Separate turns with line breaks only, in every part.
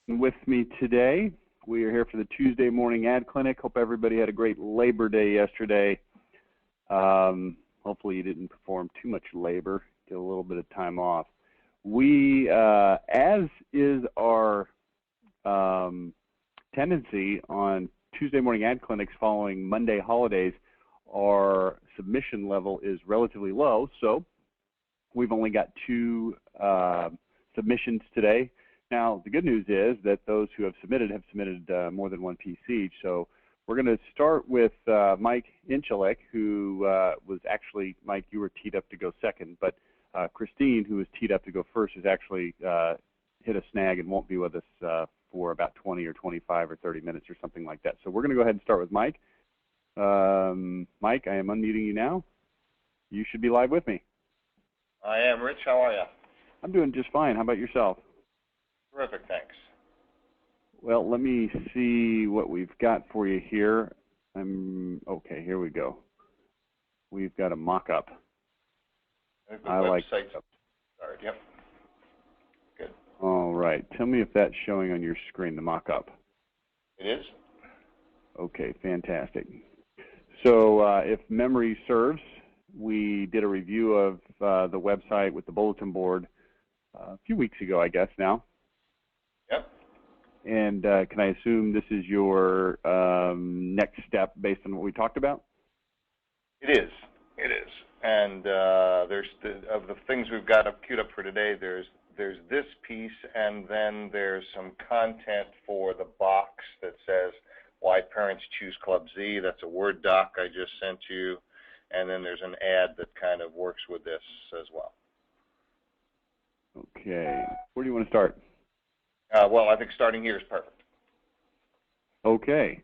with me today. We are here for the Tuesday morning ad clinic. Hope everybody had a great Labor Day yesterday. Hopefully you didn't perform too much labor, get a little bit of time off. We, as is our tendency on Tuesday morning ad clinics following Monday holidays, our submission level is relatively low, so we've only got 2 submissions today. Now, the good news is that those who have submitted more than 1 piece each. So we're going to start with Mike Inchalek, who was actually, Mike, you were teed up to go second, but Christine, who was teed up to go first, has actually hit a snag and won't be with us for about 20 or 25 or 30 minutes or something like that. So we're going to go ahead and start with Mike. Mike, I am unmuting you now. You should be live with me.
I am. Rich, how are you?
I'm doing just fine. How about yourself?
Terrific, thanks.
Well, let me see what we've got for you here. Okay, here we go. We've got a mock-up.
I like it. Yep. Good.
All right. Tell me if that's showing on your screen, the mock-up.
It is.
Okay, fantastic. So if memory serves, we did a review of the website with the bulletin board a few weeks ago, I guess now.
Yep.
And can I assume this is your next step based on what we talked about?
It is. It is. And there's of the things we've got queued up for today, there's this piece, and then there's some content for the box that says why parents choose Club Z. That's a Word doc I just sent you. And then there's an ad that kind of works with this as well.
Okay. Where do you want to start?
Well, I think starting here is perfect.
Okay.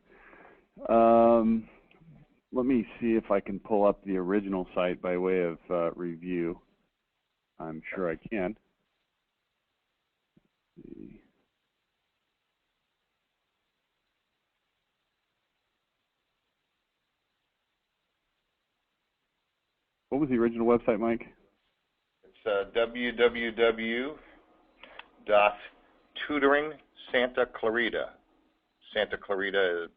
Let me see if I can pull up the original site by way of review. I'm sure I can. Let's see. What was the original website, Mike?
It's www.tutoringsantaclarita. Santa Clarita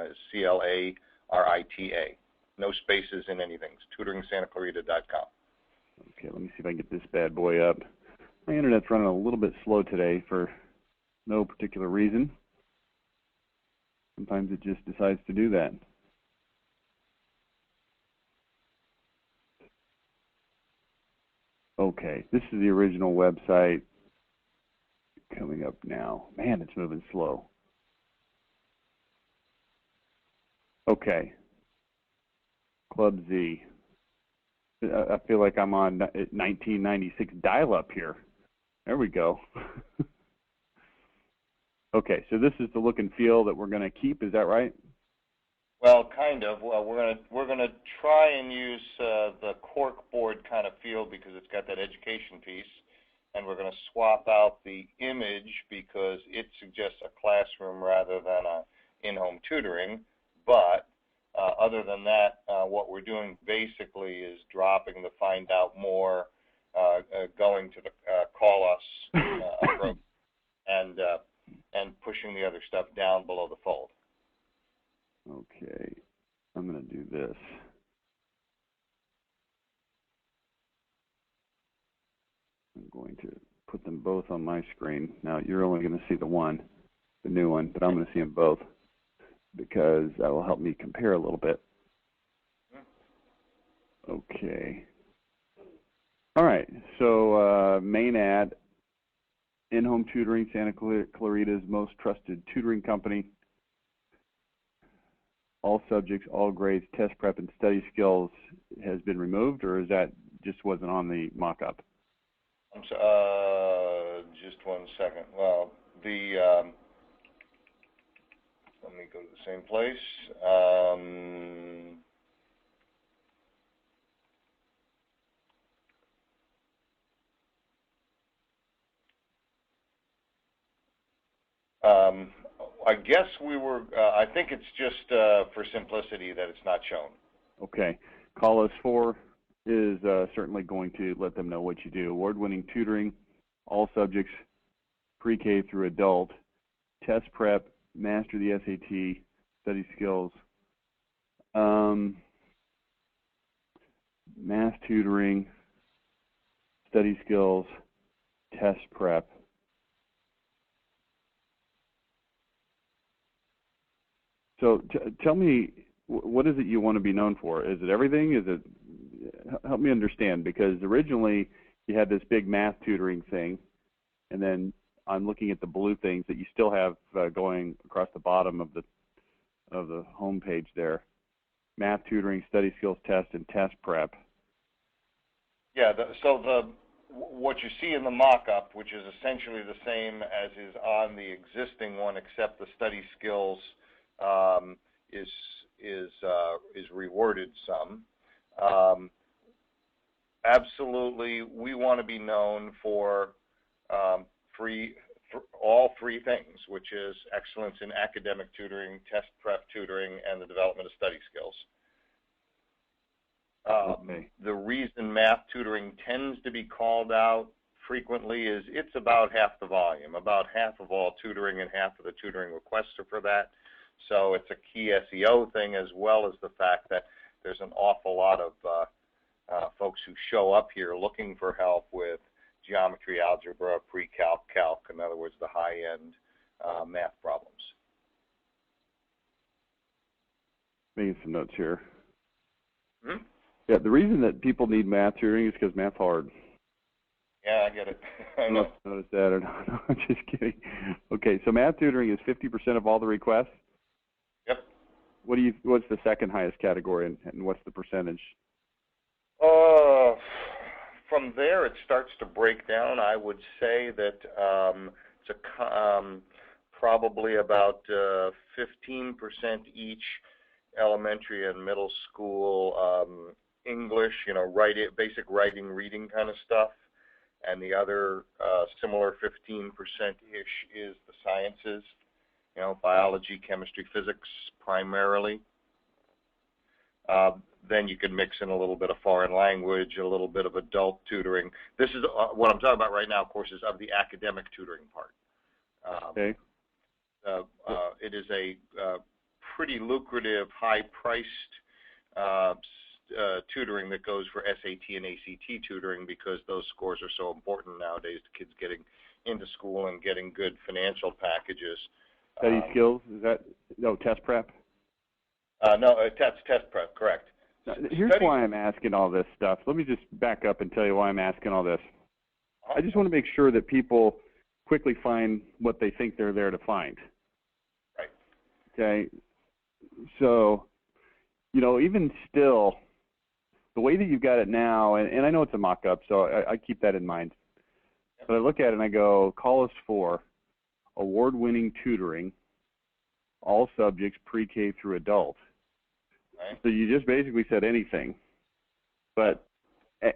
is C-L-A-R-I-T-A. No spaces in anything. It's tutoringsantaclarita.com.
Okay, let me see if I can get this bad boy up. My internet's running a little bit slow today for no particular reason. Sometimes it just decides to do that. Okay, this is the original website coming up now. Man, it's moving slow. Okay, Club Z. I feel like I'm on 1996 dial-up here. There we go. Okay, so this is the look and feel that we're going to keep. Is that right?
Well, kind of. Well, we're gonna try and use the cork board kind of feel because it's got that education piece, and we're going to swap out the image because it suggests a classroom rather than a in-home tutoring. But other than that, what we're doing basically is dropping the find out more, going to the call us approach, and pushing the other stuff down below the fold.
Okay, I'm going to do this. I'm going to put them both on my screen. Now, you're only going to see the one, the new one, but I'm going to see them both because that will help me compare a little bit. Okay. All right, so main ad, in-home tutoring, Santa Clarita's most trusted tutoring company. All subjects, all grades, test prep, and study skills has been removed, or is that just wasn't on the mock-up?
Just 1 second. Well, let me go to the same place. I guess we were, I think it's just for simplicity that it's not shown.
Okay. Call us 4 is certainly going to let them know what you do. Award-winning tutoring, all subjects, pre-K through adult, test prep, master the SAT, study skills, math tutoring, study skills, test prep. So tell me, what is it you want to be known for? Is it everything? Is it, help me understand, because originally you had this big math tutoring thing, and then I'm looking at the blue things that you still have going across the bottom of the home page there. Math tutoring, study skills test, and test prep.
Yeah, what you see in the mock-up, which is essentially the same as is on the existing one, except the study skills is reworded some. Absolutely, we want to be known for all three things, which is excellence in academic tutoring, test prep tutoring, and the development of study skills.
Okay.
The reason math tutoring tends to be called out frequently is it's about half the volume. About half of all tutoring and half of the tutoring requests are for that. So it's a key SEO thing, as well as the fact that there's an awful lot of folks who show up here looking for help with geometry, algebra, pre-calc, calc, in other words, the high-end math problems.
Making some notes here.
Hmm?
Yeah, the reason that people need math tutoring is because math's hard.
Yeah, I get it. I
don't know if you noticed that or not. No, I'm just kidding. Okay, so math tutoring is 50% of all the requests?
Yep.
What's the second highest category, and what's the percentage?
From there, it starts to break down. I would say that it's probably about 15% each, elementary and middle school English, basic writing, reading kind of stuff, and the other similar 15%-ish is the sciences, biology, chemistry, physics primarily. Then you can mix in a little bit of foreign language, a little bit of adult tutoring. This is what I'm talking about right now, of course, is of the academic tutoring part.
Okay.
It is a pretty lucrative, high-priced tutoring that goes for SAT and ACT tutoring, because those scores are so important nowadays to kids getting into school and getting good financial packages.
Study skills, is that, no, test prep?
No, test prep, correct.
Now, here's why I'm asking all this stuff. Let me just back up and tell you why I'm asking all this. I just want to make sure that people quickly find what they think they're there to find.
Right.
Okay. So, even still, the way that you've got it now, and I know it's a mock-up, so I keep that in mind. Yep. But I look at it and I go, call us for award-winning tutoring, all subjects pre-K through adult.
Right.
So you just basically said anything. But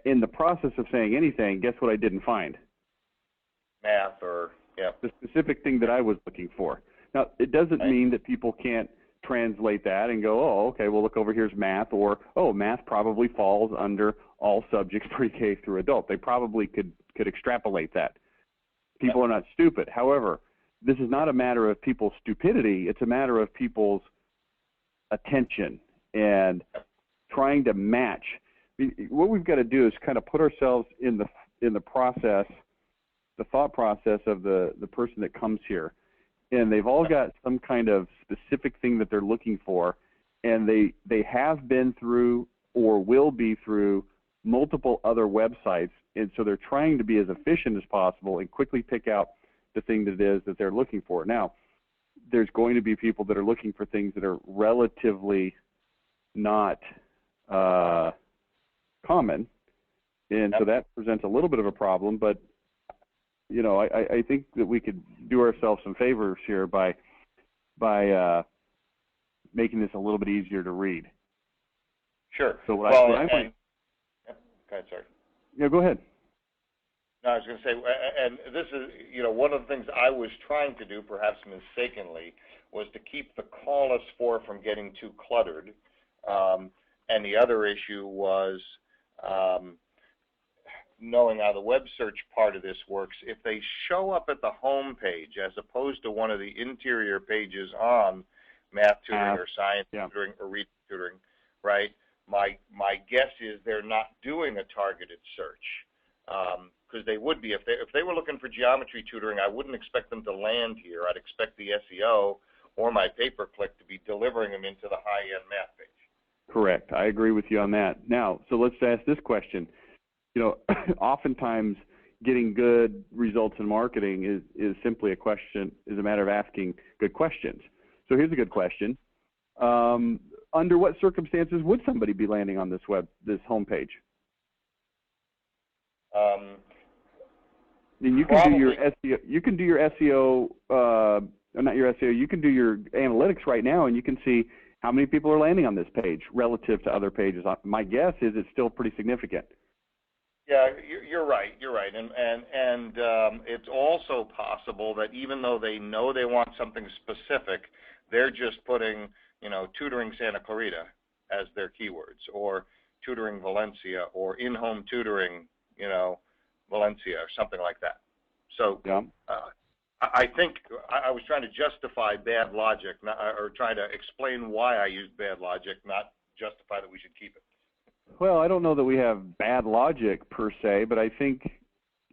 in the process of saying anything, guess what I didn't find?
Math or, yeah.
The specific thing that I was looking for. Now, it doesn't mean that people can't translate that and go, oh, okay, well, look over here's math, or, oh, math probably falls under all subjects pre-K through adult. They probably could extrapolate that. People are not stupid. However, this is not a matter of people's stupidity. It's a matter of people's attention and trying to match. What we've got to do is kind of put ourselves in the process, the thought process of the person that comes here. And they've all got some kind of specific thing that they're looking for, and they have been through or will be through multiple other websites, and so they're trying to be as efficient as possible and quickly pick out the thing that it is that they're looking for. Now, there's going to be people that are looking for things that are relatively not common, and so that presents a little bit of a problem, but I think that we could do ourselves some favors here by making this a little bit easier to read.
Sure.
So
go ahead, sorry.
Yeah, go ahead.
No, I was going to say, and this is, one of the things I was trying to do, perhaps mistakenly, was to keep the call us for from getting too cluttered. And the other issue was knowing how the web search part of this works, if they show up at the home page as opposed to one of the interior pages on math tutoring or science tutoring or reading tutoring, right? My guess is they're not doing a targeted search, because they would be if they were looking for geometry tutoring. I wouldn't expect them to land here. I'd expect the SEO or my pay-per-click to be delivering them into the high-end math page.
Correct. I agree with you on that. Now, so let's ask this question. You know, oftentimes getting good results in marketing is simply a matter of asking good questions. So here's a good question. Under what circumstances would somebody be landing on this homepage? And you can do your SEO. You can do your SEO, not your SEO. You can do your analytics right now, and you can see how many people are landing on this page relative to other pages. My guess is it's still pretty significant.
Yeah, you're right. You're right, and it's also possible that even though they know they want something specific, they're just putting, you know, tutoring Santa Clarita as their keywords, or tutoring Valencia, or in-home tutoring, you know, Valencia, or something like that. So yeah. I think I was trying to justify bad logic, or trying to explain why I used bad logic, not justify that we should keep it.
Well, I don't know that we have bad logic per se, but I think,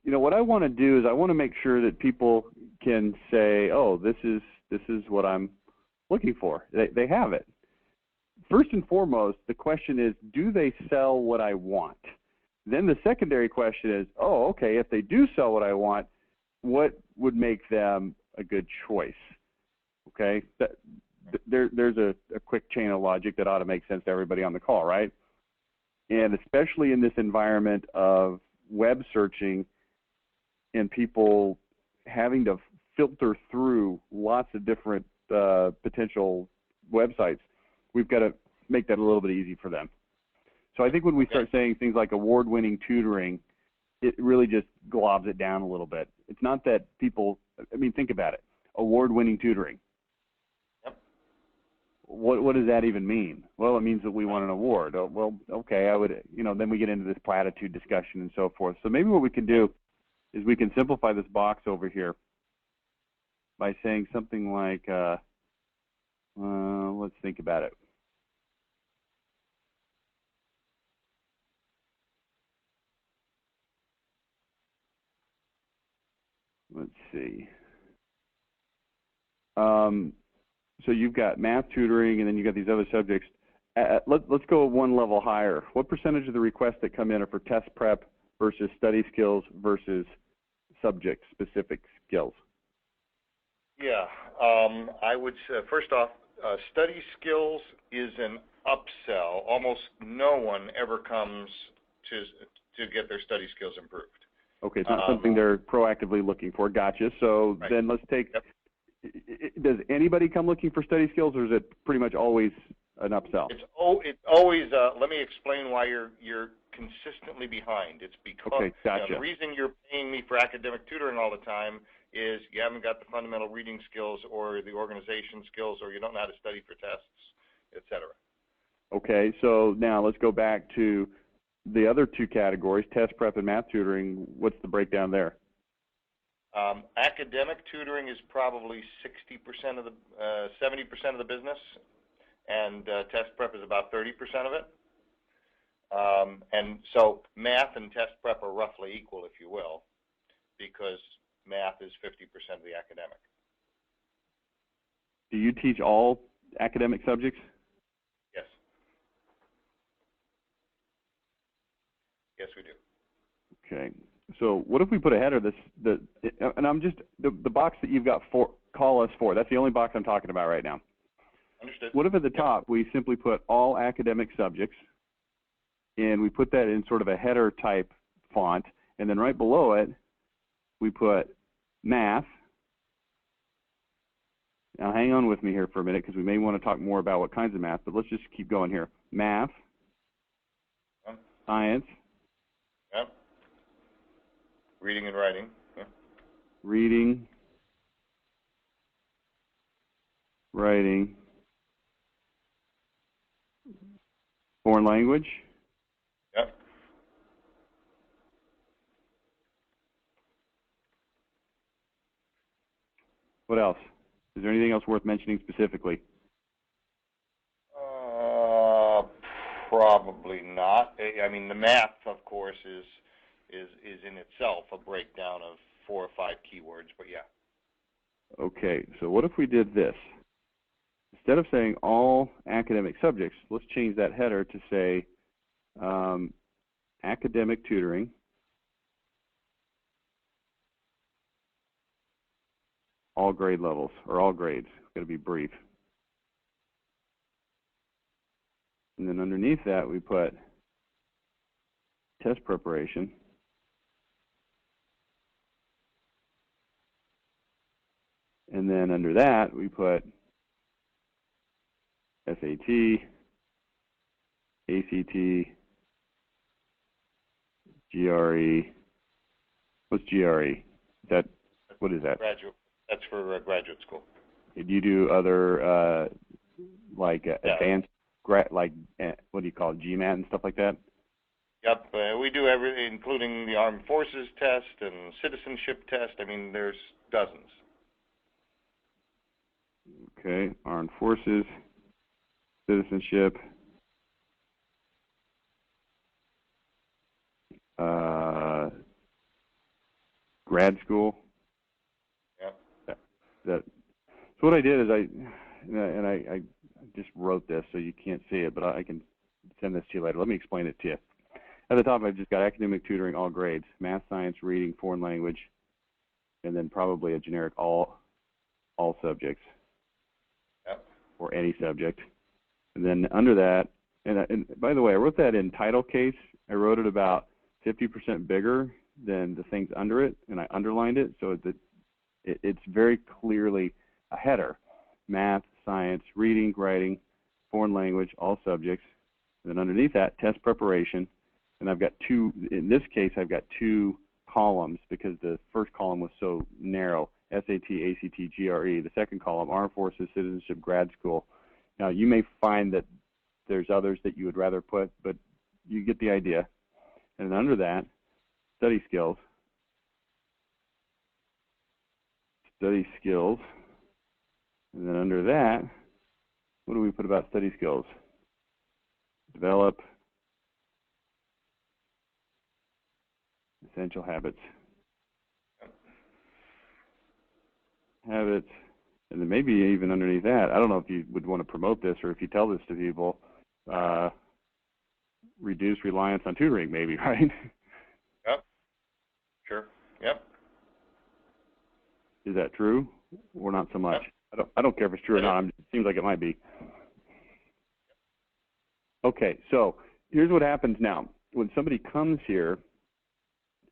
you know, what I want to do is I want to make sure that people can say, oh, this is what I'm looking for. They have it. First and foremost, the question is, do they sell what I want? Then the secondary question is, oh, okay, if they do sell what I want, what would make them a good choice? Okay, there's a quick chain of logic that ought to make sense to everybody on the call, right? And especially in this environment of web searching and people having to filter through lots of different potential websites, we've got to make that a little bit easy for them. So I think when we start saying things like award-winning tutoring, it really just globs it down a little bit. It's not that people, I mean, think about it. Award-winning tutoring.
Yep.
What does that even mean? Well, it means that we won an award. Oh, well, okay, I would, you know, then we get into this platitude discussion and so forth. So maybe what we can do is we can simplify this box over here by saying something like, let's think about it. Let's see. So you've got math tutoring, and then you've got these other subjects. Let's go one level higher. What percentage of the requests that come in are for test prep versus study skills versus subject-specific skills?
Yeah, I would say, first off, study skills is an upsell. Almost no one ever comes to get their study skills improved. Okay,
it's not something they're proactively looking for. Gotcha. So right. Then let's take, does anybody come looking for study skills, or is it pretty much always an upsell?
It's always, let me explain why you're consistently behind. It's because
gotcha.
The reason you're paying me for academic tutoring all the time is you haven't got the fundamental reading skills or the organization skills, or you don't know how to study for tests, etc.
Okay, so now let's go back to the other two categories, test prep and math tutoring. What's the breakdown there?
Academic tutoring is probably 60% of the 70% of the business, and test prep is about 30% of it. And so math and test prep are roughly equal, if you will, because math is 50% of the academic.
Do you teach all academic subjects?
Yes. Yes, we do.
Okay. So what if we put a header and I'm just, the box that you've got for, call us for, that's the only box I'm talking about right now.
Understood.
What if at the top we simply put all academic subjects, and we put that in sort of a header type font, and then right below it we put math. Now hang on with me here for a minute, because we may want to talk more about what kinds of math, but let's just keep going here. Math, science,
reading and writing.
Reading, writing, foreign language. What else? Is there anything else worth mentioning specifically?
Probably not. I mean, the math, of course, is in itself a breakdown of 4 or 5 keywords, but yeah.
Okay, so what if we did this? Instead of saying all academic subjects, let's change that header to say academic tutoring, all grade levels, or all grades. It's going to be brief. And then underneath that, we put test preparation. And then under that, we put SAT, ACT, GRE. What's GRE? What is that?
Graduate. That's for graduate school.
Do you do other advanced, what do you call it, GMAT and stuff like that?
Yep, we do everything, including the Armed Forces test and citizenship test. I mean, there's dozens.
Okay, Armed Forces, citizenship, grad school. So what I did is I just wrote this so you can't see it, but I can send this to you later. Let me explain it to you. At the top, I've just got academic tutoring, all grades, math, science, reading, foreign language, and then probably a generic all subjects, or any subject. And then under that, and by the way, I wrote that in title case. I wrote it about 50% bigger than the things under it, and I underlined it so that it's very clearly a header: math, science, reading, writing, foreign language, all subjects. And then underneath that, test preparation. And I've got two, in this case, I've got 2 columns because the first column was so narrow: SAT, ACT, GRE. The second column, Armed Forces, Citizenship, Grad School. Now, you may find that there's others that you would rather put, but you get the idea. And then under that, study skills. Study skills. And then under that, what do we put about study skills? Develop essential habits. Habits. And then maybe even underneath that, I don't know if you would want to promote this or if you tell this to people, reduce reliance on tutoring, maybe, right?
Yep. Sure. Yep.
Is that true or not so much? Yep. I don't care if it's true or not. It seems like it might be. Okay, so here's what happens now. When somebody comes here,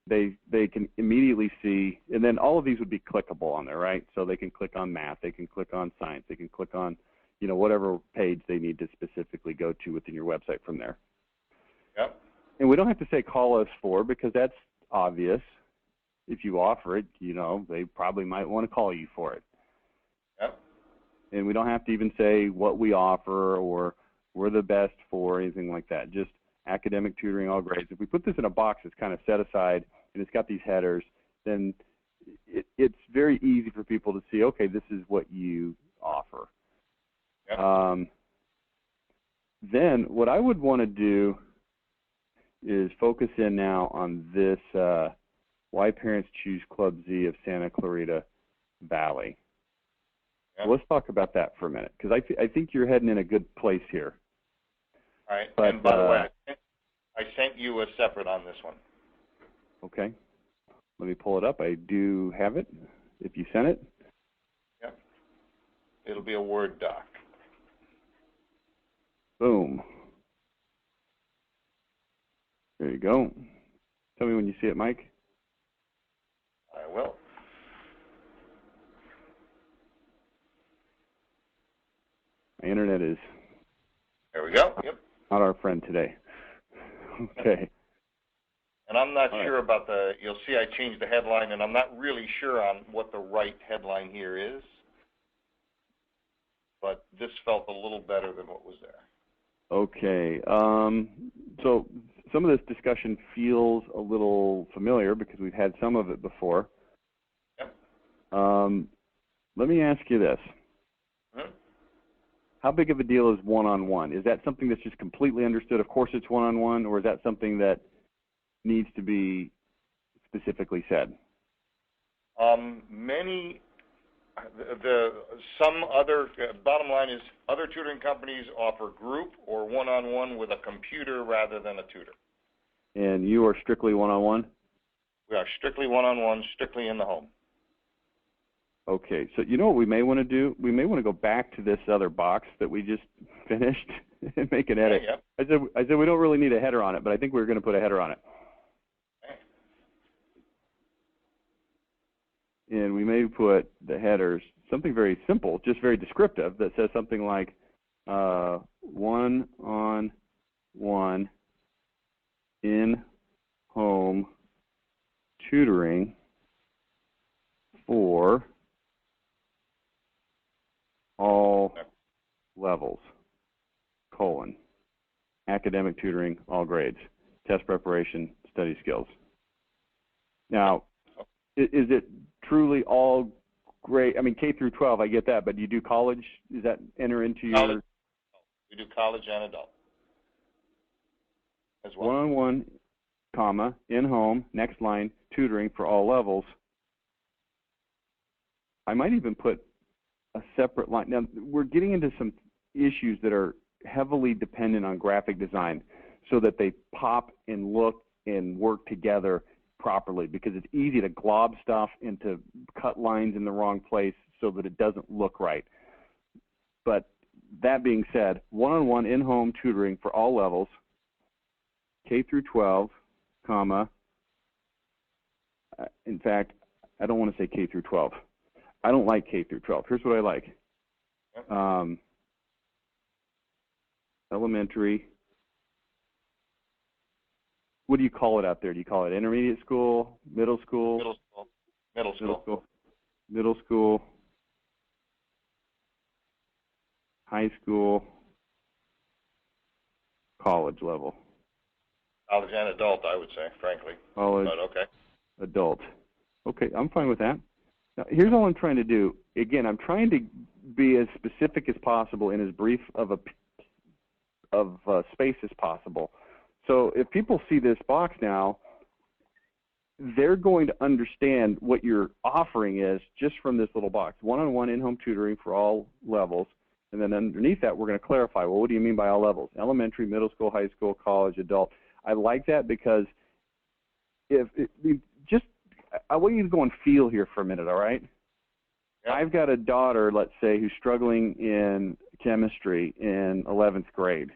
they can immediately see, and then all of these would be clickable on there, right? So they can click on math, they can click on science, they can click on, whatever page they need to specifically go to within your website from there.
Yep.
And we don't have to say call us for, because that's obvious. If you offer it, they probably might want to call you for it.
Yep.
And we don't have to even say what we offer or we're the best for, anything like that. Just academic tutoring, all grades. If we put this in a box that's kind of set aside and it's got these headers, then it's very easy for people to see, okay, this is what you offer. Yep. Then what I would want to do is focus in now on this why parents choose Club Z of Santa Clarita Valley. Yep. So let's talk about that for a minute, because I think you're heading in a good place here.
All right. But, and by the way, I sent you a separate on this one.
Okay. Let me pull it up. I do have it, if you sent it.
Yep. It'll be a Word doc.
Boom. There you go. Tell me when you see it, Mike.
I will.
My internet is...
There we go. Yep.
Not our friend today. Okay.
And I'm not sure about you'll see I changed the headline, and I'm not really sure on what the right headline here is, but this felt a little better than what was there. Okay.
So some of this discussion feels a little familiar because we've had some of it before.
Yep.
let me ask you this.
Hmm?
How big of a deal is one-on-one? Is that something that's just completely understood? Of course it's one-on-one, or is that something that needs to be specifically said?
Some other, bottom line is, other tutoring companies offer group or one-on-one with a computer rather than a tutor.
And you are strictly one-on-one?
We are strictly one-on-one, strictly in the home.
Okay, so you know what we may want to do? We may want to go back to this other box that we just finished and make an edit.
Yeah.
I said we don't really need a header on it, but I think we're going to put a header on it. And we may put the headers, something very simple, just very descriptive, that says something like one-on-one in-home tutoring for all levels, academic tutoring, all grades, test preparation, study skills. Now, is it truly all grade? I mean, K through 12, I get that, but do you do college? Does that enter into your?
College. We do college and adult as well.
One-on-one, comma, in-home, next line, tutoring for all levels. I might even put a separate line. Now, we're getting into some issues that are heavily dependent on graphic design so that they pop and look and work together properly, because it's easy to glob stuff and to cut lines in the wrong place so that it doesn't look right. But that being said, one-on-one in-home tutoring for all levels, K through 12, comma, in fact, I don't want to say K through 12. I don't like K through 12. Here's what I like. Elementary. What do you call it out there? Do you call it intermediate school, middle school?
Middle school. Middle school.
Middle school. High school. College level.
College and adult, I would say, frankly.
College.
But okay.
Adult. Okay, I'm fine with that. Now, here's all I'm trying to do. Again, I'm trying to be as specific as possible in as brief of a space as possible. So if people see this box now, they're going to understand what your offering is just from this little box. One-on-one in-home tutoring for all levels. And then underneath that, we're going to clarify, well, what do you mean by all levels? Elementary, middle school, high school, college, adult. I like that because I want you to go and feel here for a minute, all right?
Yeah.
I've got a daughter, let's say, who's struggling in chemistry in 11th grade.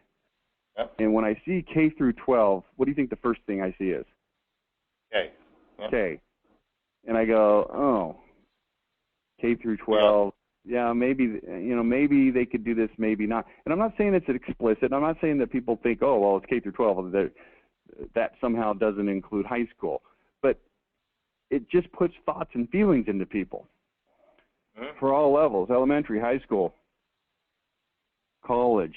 Yep.
And when I see K through 12, what do you think the first thing I see is?
K. Yep.
K. And I go, oh, K through 12. Yeah, maybe, maybe they could do this, maybe not. And I'm not saying it's explicit. I'm not saying that people think, oh, well, it's K through 12. That somehow doesn't include high school. But it just puts thoughts and feelings into people.
Mm-hmm.
For all levels, elementary, high school, college.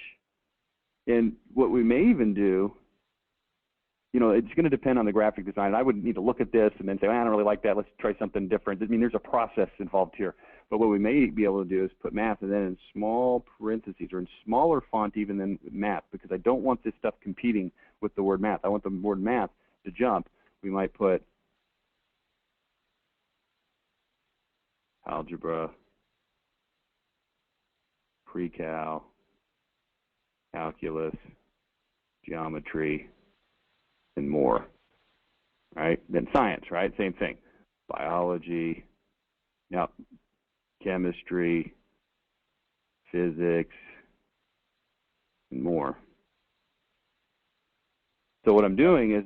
And what we may even do, it's going to depend on the graphic design. I would need to look at this and then say, I don't really like that. Let's try something different. I mean, there's a process involved here. But what we may be able to do is put math and then in small parentheses or in smaller font even than math, because I don't want this stuff competing with the word math. I want the word math to jump. We might put algebra, pre-cal, calculus, geometry, and more, right? Then science, right? Same thing. Biology, chemistry, physics, and more. So what I'm doing is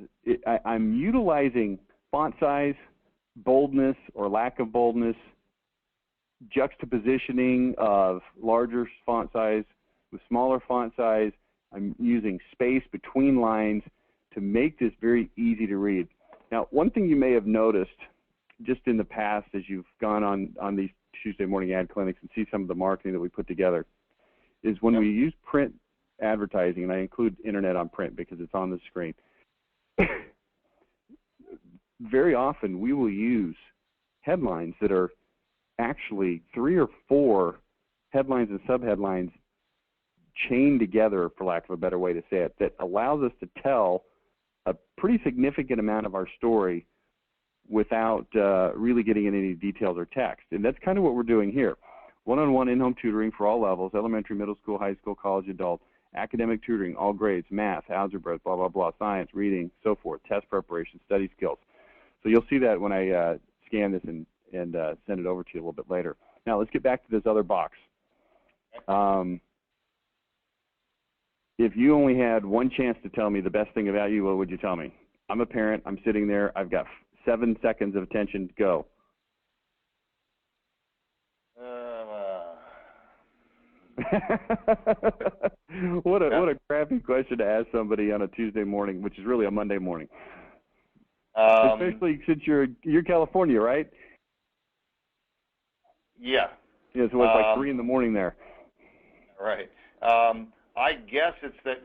I'm utilizing font size, boldness or lack of boldness, juxtapositioning of larger font size with smaller font size. I'm using space between lines to make this very easy to read. Now, one thing you may have noticed just in the past as you've gone on these Tuesday morning ad clinics and see some of the marketing that we put together is when we use print advertising, and I include internet on print because it's on the screen, very often we will use headlines that are actually 3 or 4 headlines and subheadlines chained together, for lack of a better way to say it, that allows us to tell a pretty significant amount of our story without really getting into any details or text. And that's kind of what we're doing here. One-on-one in-home tutoring for all levels, elementary, middle school, high school, college, adult, academic tutoring, all grades, math, algebra, blah, blah, blah, science, reading, so forth, test preparation, study skills. So you'll see that when I scan this and send it over to you a little bit later. Now let's get back to this other box. If you only had one chance to tell me the best thing about you, what would you tell me? I'm a parent. I'm sitting there. I've got 7 seconds of attention. Go. What a crappy question to ask somebody on a Tuesday morning, which is really a Monday morning. Especially since you're California, right?
Yeah.
Yeah, so it's like 3 in the morning there.
Right. I guess it's that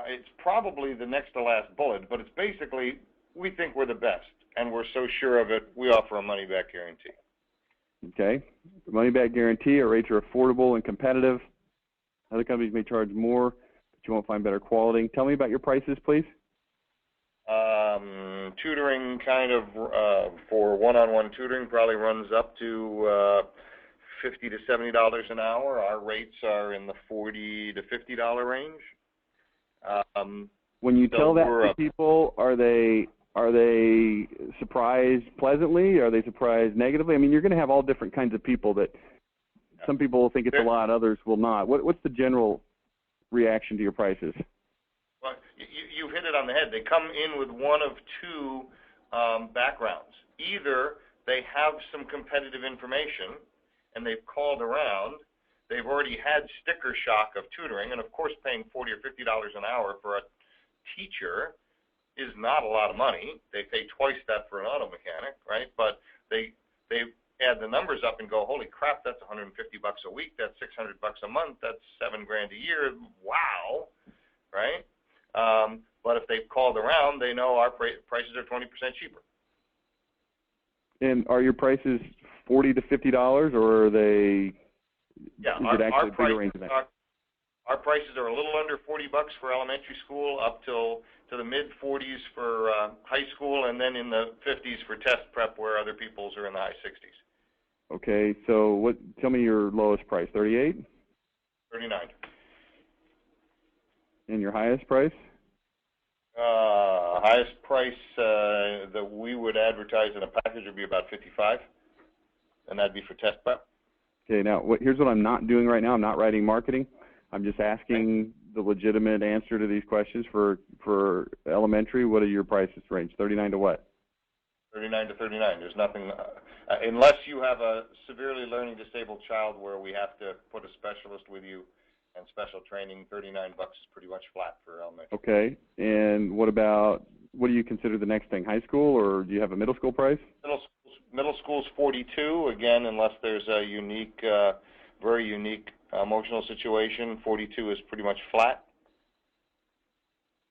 it's probably the next to last bullet, but it's basically we think we're the best, and we're so sure of it, we offer a money-back guarantee.
Okay. Money-back guarantee. Our rates are affordable and competitive. Other companies may charge more, but you won't find better quality. Tell me about your prices, please.
Tutoring kind of for one-on-one tutoring probably runs up to $50 to $70 an hour. Our rates are in the $40 to $50 range.
When you tell that to people, are they surprised pleasantly? Are they surprised negatively? I mean, you're going to have all different kinds of people. That some people will think it's a lot, others will not. What's the general reaction to your prices?
Well, you hit it on the head. They come in with one of 2 backgrounds. Either they have some competitive information and they've called around. They've already had sticker shock of tutoring, and of course paying $40 or $50 an hour for a teacher is not a lot of money. They pay twice that for an auto mechanic, right? But they add the numbers up and go, holy crap, that's $150 a week, that's $600 a month, that's $7 grand a year. Wow, right? But if they've called around, they know our prices are 20% cheaper.
And are your prices $40 to $50, or are they?
Yeah, our prices are a little under $40 for elementary school, up to the mid-40s for high school, and then in the 50s for test prep, where other people's are in the high 60s.
Okay, so tell me your lowest price. 38?
39.
And your highest price?
Highest price that we would advertise in a package would be about 55, and that'd be for test prep.
Okay, now here's what I'm not doing right now. I'm not writing marketing. I'm just asking the legitimate answer to these questions for elementary. What are your prices range? 39 to what?
39 to 39. There's nothing, unless you have a severely learning disabled child where we have to put a specialist with you and special training. $39 is pretty much flat for elementary.
Okay, and what do you consider the next thing? High school, or do you have a middle school price?
Middle school's 42, again, unless there's a unique, very unique emotional situation. 42 is pretty much flat.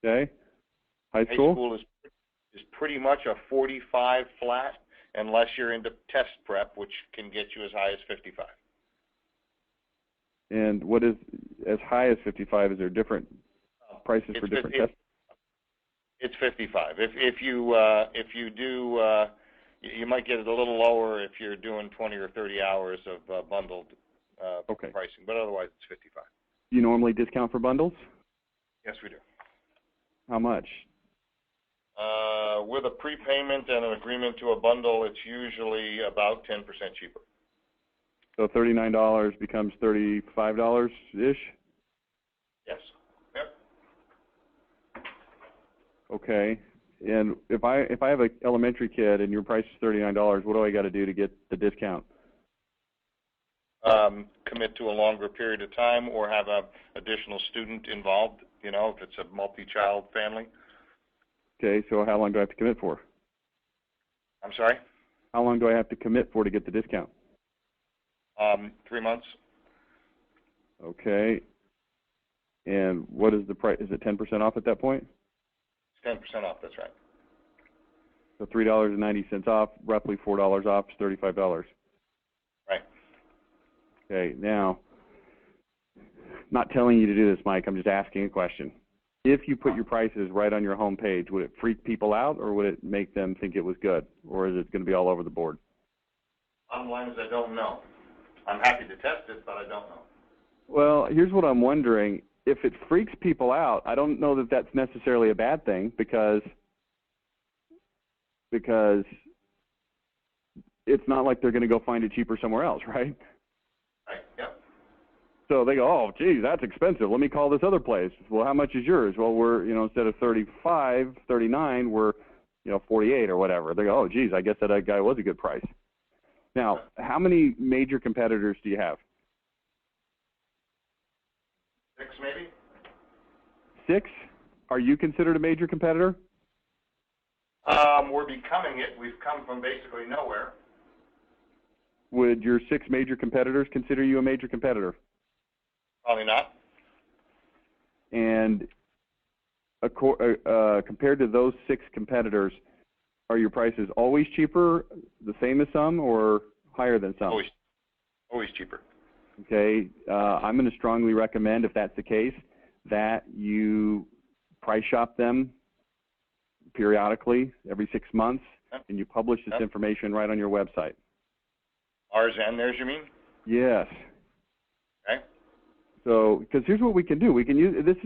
Okay. High school?
High school is pretty much a 45 flat, unless you're into test prep, which can get you as high as 55.
And what is as high as 55? Is there different prices for different tests?
It's 55. If you do, you might get it a little lower if you're doing 20 or 30 hours of bundled pricing, but otherwise it's 55.
Do you normally discount for bundles?
Yes, we do.
How much?
With a prepayment and an agreement to a bundle, it's usually about 10% cheaper.
So $39 becomes $35-ish?
Yes. Yep.
Okay. And if I have an elementary kid and your price is $39, what do I got to do to get the discount?
Commit to a longer period of time, or have an additional student involved, if it's a multi-child family.
Okay, so how long do I have to commit for?
I'm sorry?
How long do I have to commit for to get the discount?
3 months.
Okay. And what is the price? Is it 10% off at that point?
It's 10% off, that's right.
So $3.90 off, roughly $4 off is $35.
Right.
Okay, now, not telling you to do this, Mike. I'm just asking a question. If you put your prices right on your home page, would it freak people out, or would it make them think it was good, or is it going to be all over the board?
Bottom line is I don't know. I'm happy to test it, but I don't know.
Well, here's what I'm wondering. If it freaks people out, I don't know that that's necessarily a bad thing because it's not like they're going to go find it cheaper somewhere else, right?
Right, yep.
So they go, oh, geez, that's expensive. Let me call this other place. Well, how much is yours? Well, we're, instead of 35, 39, we're, 48 or whatever. They go, oh, geez, I guess that guy was a good price. Now, how many major competitors do you have?
6 maybe?
6? Are you considered a major competitor?
We're becoming it. We've come from basically nowhere.
Would your 6 major competitors consider you a major competitor?
Probably not.
And compared to those 6 competitors, are your prices always cheaper, the same as some, or higher than some?
Always cheaper.
Okay. I'm going to strongly recommend, if that's the case, that you price shop them periodically, every 6 months, and you publish this information right on your website.
Ours and theirs, you mean?
Yes.
Okay.
So, because here's what we can do. We can use this.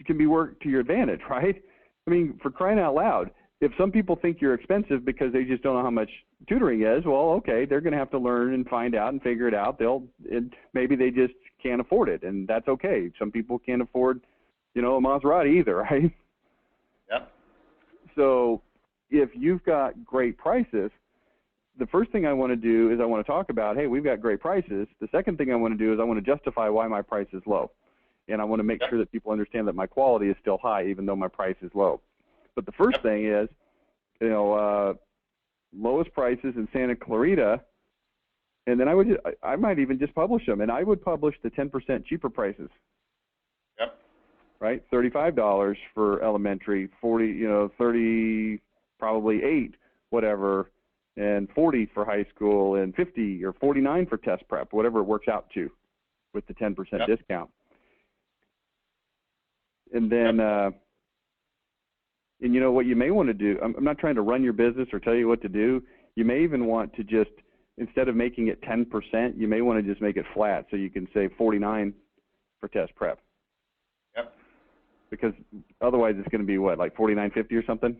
Can be worked to your advantage, right? I mean, for crying out loud, if some people think you're expensive because they just don't know how much tutoring is, well, okay, they're going to have to learn and find out and figure it out. Maybe they just can't afford it, and that's okay. Some people can't afford, a Maserati either, right?
Yep.
So, if you've got great prices, the first thing I want to do is I want to talk about, hey, we've got great prices. The second thing I want to do is I want to justify why my price is low. And I want to make sure that people understand that my quality is still high even though my price is low. But the first thing is, lowest prices in Santa Clarita, and then I might even just publish them, and I would publish the 10% cheaper prices.
Yep.
Right? $35 for elementary, 30, probably 8, whatever, and 40 for high school, and 50 or 49 for test prep, whatever it works out to, with the 10% discount. And then, and what you may want to do, I'm not trying to run your business or tell you what to do. You may even want to just, instead of making it 10%, you may want to just make it flat, so you can say 49 for test prep.
Yep.
Because otherwise it's going to be what, like $49.50 or something?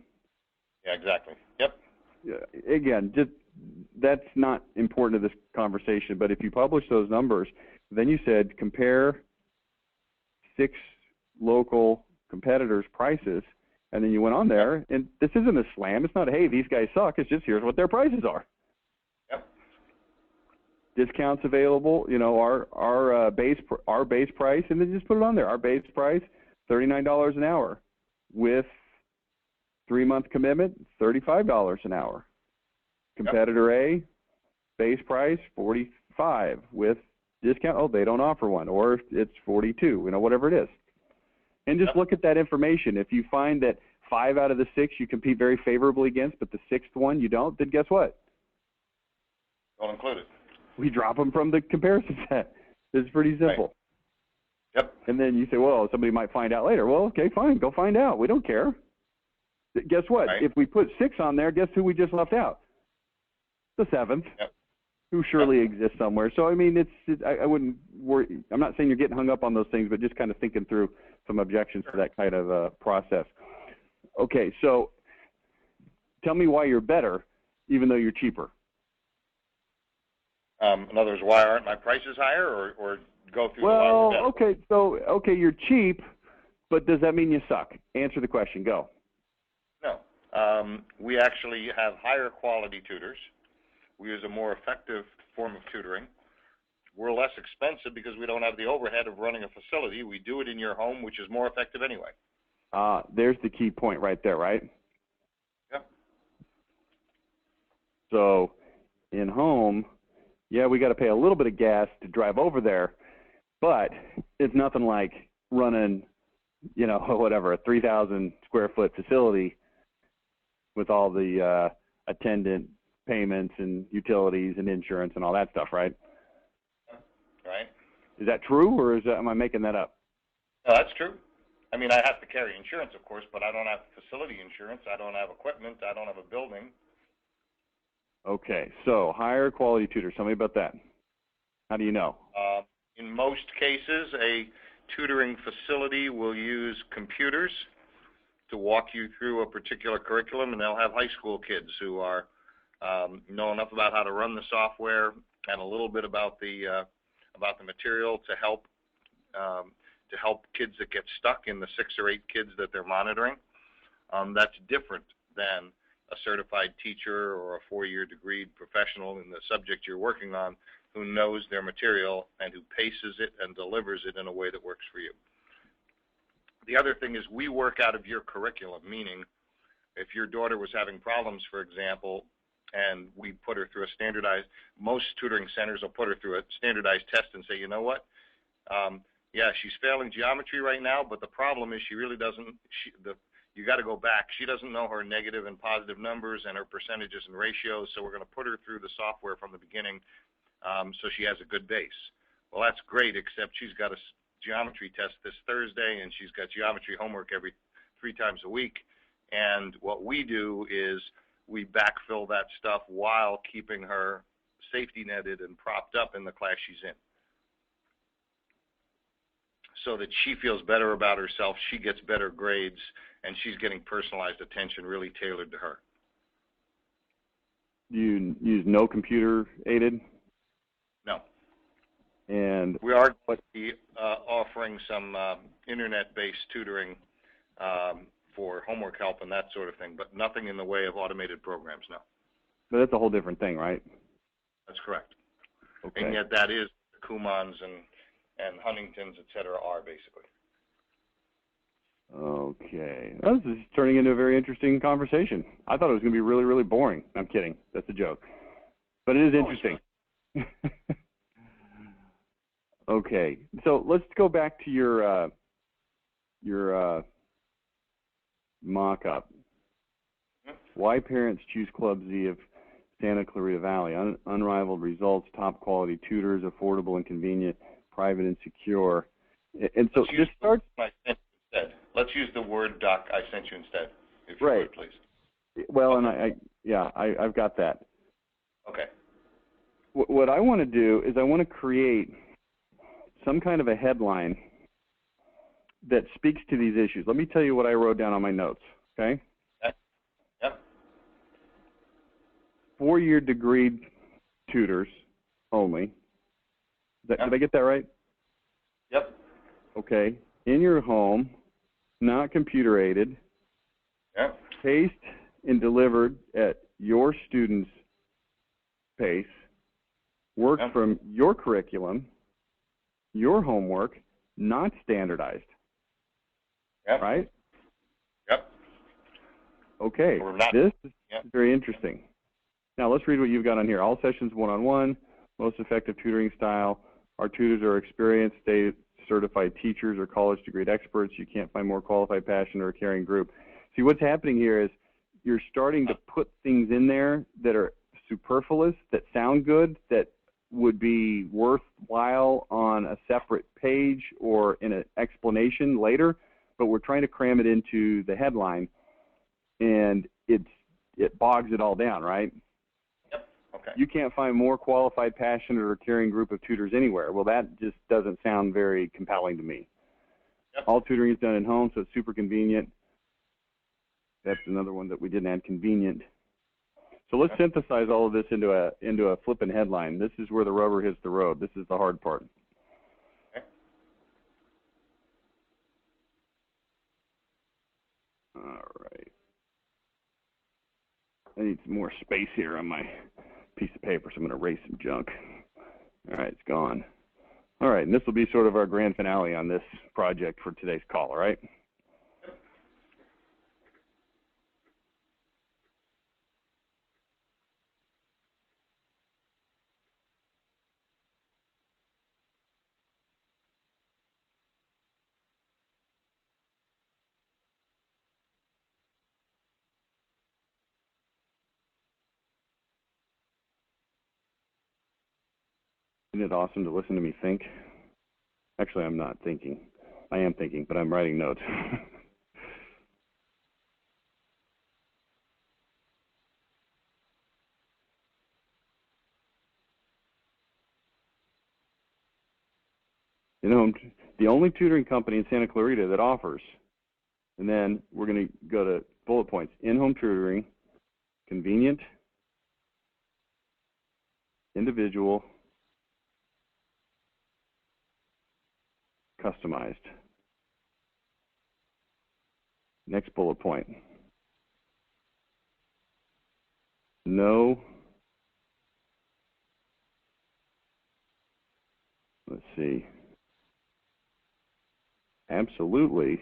Yeah, exactly. Yep.
Again, just that's not important to this conversation, but if you publish those numbers, then you said compare 6 local competitors' prices, and then you went on there, and this isn't a slam. It's not, hey, these guys suck. It's just here's what their prices are.
Yep.
Discounts available, our base price, and then just put it on there. Our base price, $39 an hour, with 3-month commitment, $35 an hour. Competitor A, base price, $45 with discount. Oh, they don't offer one, or it's $42. Whatever it is. And just look at that information. If you find that 5 out of the 6 you compete very favorably against, but the 6th one you don't, then guess what?
Don't include it.
We drop them from the comparison set. It's pretty simple.
Right. Yep.
And then you say, well, somebody might find out later. Well, okay, fine. Go find out. We don't care. Guess what?
Right.
If we put 6 on there, guess who we just left out? The 7th, who surely exists somewhere. So, I mean, I wouldn't worry. I'm not saying you're getting hung up on those things, but just kind of thinking through some objections to that kind of process. Okay, so tell me why you're better, even though you're cheaper.
In other words, why aren't my prices higher, or go through the why we're better?
Okay, you're cheap, but does that mean you suck? Answer the question. Go.
No. We actually have higher quality tutors. We use a more effective form of tutoring. We're less expensive because we don't have the overhead of running a facility. We do it in your home, which is more effective anyway.
There's the key point right there, right?
Yep.
So in home, yeah, we got to pay a little bit of gas to drive over there, but it's nothing like running, a 3,000 square foot facility with all the attendant payments and utilities and insurance and all that stuff, right?
Right.
Is that true, or am I making that up?
No, that's true. I mean, I have to carry insurance, of course, but I don't have facility insurance. I don't have equipment. I don't have a building.
Okay, so higher quality tutors. Tell me about that. How do you know?
In most cases, a tutoring facility will use computers to walk you through a particular curriculum, and they'll have high school kids who are know enough about how to run the software and a little bit about the material to help kids that get stuck in the 6 or 8 kids that they're monitoring. That's different than a certified teacher or a 4-year degreed professional in the subject you're working on who knows their material and who paces it and delivers it in a way that works for you. The other thing is we work out of your curriculum, meaning if your daughter was having problems, for example, and we put her through a standardized, most tutoring centers will put her through a standardized test and say, you know what, yeah, she's failing geometry right now, but the problem is she really doesn't, you got to go back. She doesn't know her negative and positive numbers and her percentages and ratios, so we're going to put her through the software from the beginning so she has a good base. Well, that's great, except she's got a geometry test this Thursday, and she's got geometry homework every 3 times a week. And what we do is we backfill that stuff while keeping her safety netted and propped up in the class she's in, so that she feels better about herself, she gets better grades, and she's getting personalized attention really tailored to her.
You use no computer aided?
No.
And
we are going to be offering some internet-based tutoring for homework help and that sort of thing, but nothing in the way of automated programs, no.
But that's a whole different thing, right?
That's correct.
Okay.
And yet that is Kumons and Huntingtons, et cetera, are basically.
Okay. This is turning into a very interesting conversation. I thought it was going to be really, really boring. I'm kidding. That's a joke. But it is interesting. Okay. So let's go back to your mock-up. Why parents choose Club Z of Santa Clarita Valley. Unrivaled results, top quality tutors, affordable and convenient, private and secure. And so this starts...
Let's use the word doc I sent you instead, if you
right.
would, please.
Well, okay. And I've got that.
Okay.
What I want to do is I want to create some kind of a headline that speaks to these issues. Let me tell you what I wrote down on my notes, okay?
Yep.
4-year degree tutors only. Did I get that right?
Yep.
Okay. In your home, not computer aided.
Yep.
Paced and delivered at your student's pace. Work from your curriculum, your homework, not standardized.
Yep.
Right?
Yep.
Okay. This is very interesting. Now let's read what you've got on here. All sessions one-on-one, most effective tutoring style. Our tutors are experienced, state-certified teachers or college-degree experts. You can't find more qualified, passionate, or caring group. See, what's happening here is you're starting to put things in there that are superfluous, that sound good, that would be worthwhile on a separate page or in an explanation later, but we're trying to cram it into the headline, and it bogs it all down, right?
Yep. Okay.
You can't find more qualified, passionate, or caring group of tutors anywhere. Well, that just doesn't sound very compelling to me.
Yep.
All tutoring is done at home, so it's super convenient. That's another one that we didn't add, convenient. So let's synthesize all of this into a flipping headline. This is where the rubber hits the road. This is the hard part.
Okay.
All right. I need some more space here on my piece of paper, so I'm going to erase some junk. All right, it's gone. All right, and this will be sort of our grand finale on this project for today's call, all right? Isn't it awesome to listen to me think? Actually, I'm not thinking. I am thinking, but I'm writing notes. The only tutoring company in Santa Clarita that offers, and then we're going to go to bullet points, in-home tutoring, convenient, individual, customized. Next bullet point. No, let's see, absolutely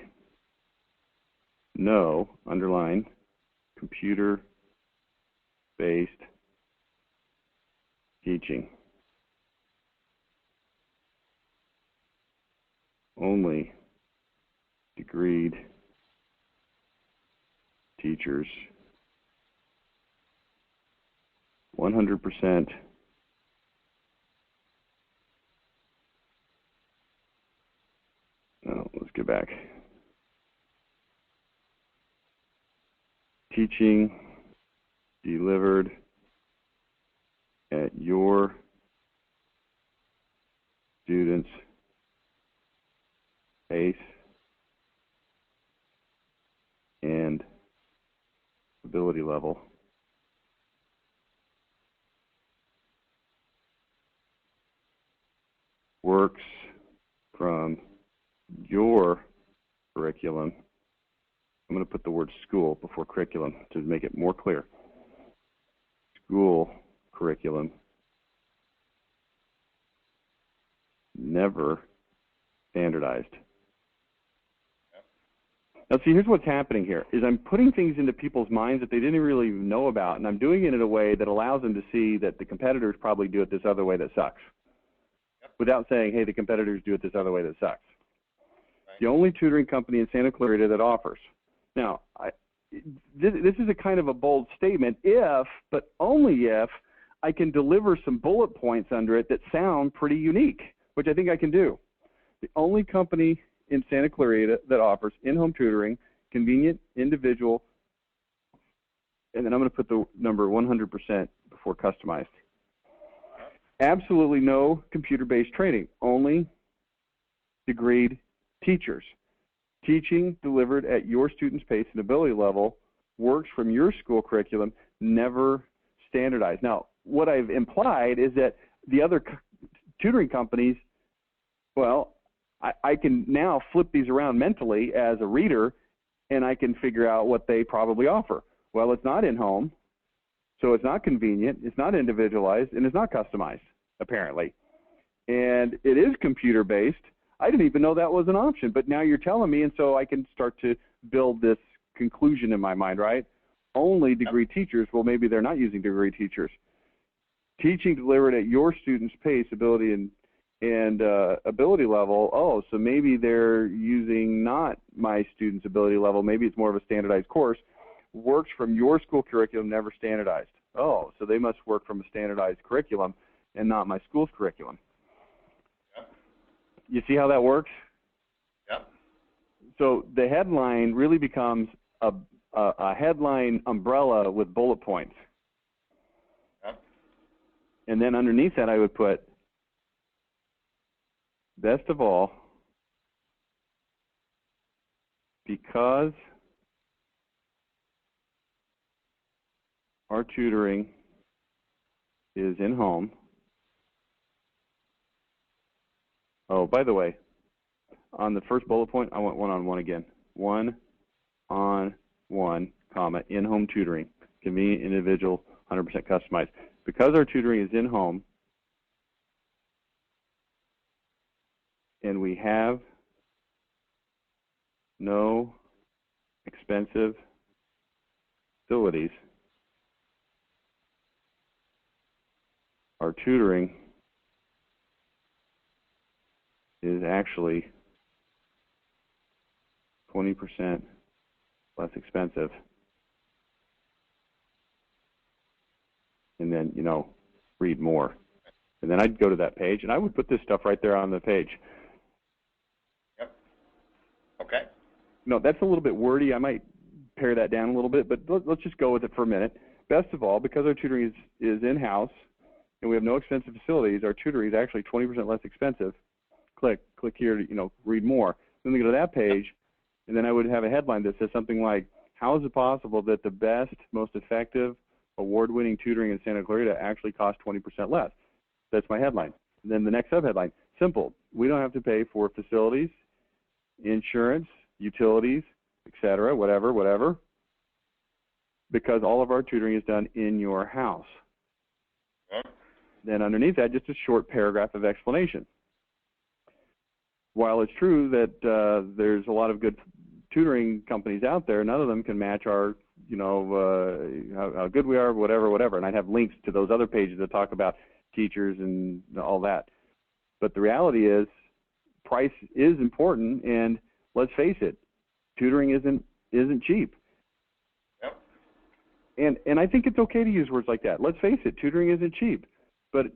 no, underline, computer-based teaching. Only degreed teachers, 100% let's get back. Teaching delivered at your students' pace and ability level. Works from your curriculum. I'm going to put the word school before curriculum to make it more clear. School curriculum, never standardized. Now, see, here's what's happening here, is I'm putting things into people's minds that they didn't really know about, and I'm doing it in a way that allows them to see that the competitors probably do it this other way that sucks, without saying, hey, the competitors do it this other way that sucks. Right. The only tutoring company in Santa Clarita that offers. Now, this is a kind of a bold statement if, but only if, I can deliver some bullet points under it that sound pretty unique, which I think I can do. The only company in Santa Clarita that offers in-home tutoring, convenient, individual, and then I'm going to put the number 100% before customized. Absolutely no computer-based training, only degreed teachers. Teaching delivered at your student's pace and ability level, works from your school curriculum, never standardized. Now, what I've implied is that the other tutoring companies, well, I can now flip these around mentally as a reader, and I can figure out what they probably offer. Well, it's not in-home, so it's not convenient, it's not individualized, and it's not customized, apparently. And it is computer-based. I didn't even know that was an option, but now you're telling me, and so I can start to build this conclusion in my mind, right? Only degree teachers, well, maybe they're not using degree teachers. Teaching delivered at your student's pace, ability, and ability level, oh, so maybe they're using not my student's ability level, maybe it's more of a standardized course, works from your school curriculum, never standardized. Oh, so they must work from a standardized curriculum and not my school's curriculum. Yep. You see how that works?
Yep.
So the headline really becomes a headline umbrella with bullet points. Yep. And then underneath that I would put, best of all, because our tutoring is in-home. Oh, by the way, on the first bullet point, I want one-on-one again. One-on-one, comma, in-home tutoring, convenient, individual, 100% customized. Because our tutoring is in-home, and we have no expensive facilities, our tutoring is actually 20% less expensive. And then, you know, read more. And then I'd go to that page, and I would put this stuff right there on the page.
Okay.
No, that's a little bit wordy. I might pare that down a little bit, but let's just go with it for a minute. Best of all, because our tutoring is in-house and we have no expensive facilities, our tutoring is actually 20% less expensive. Click here to read more. Then they go to that page, and then I would have a headline that says something like, "How is it possible that the best, most effective, award-winning tutoring in Santa Clarita actually costs 20% less?" That's my headline. And then the next subheadline: simple. We don't have to pay for facilities, insurance, utilities, etc., whatever, because all of our tutoring is done in your house.
Okay.
Then underneath that, just a short paragraph of explanation. While it's true that there's a lot of good tutoring companies out there, none of them can match our, how good we are, whatever. And I'd have links to those other pages that talk about teachers and all that. But the reality is, price is important, and let's face it, tutoring isn't cheap.
Yep.
And I think it's okay to use words like that. Let's face it, tutoring isn't cheap. But,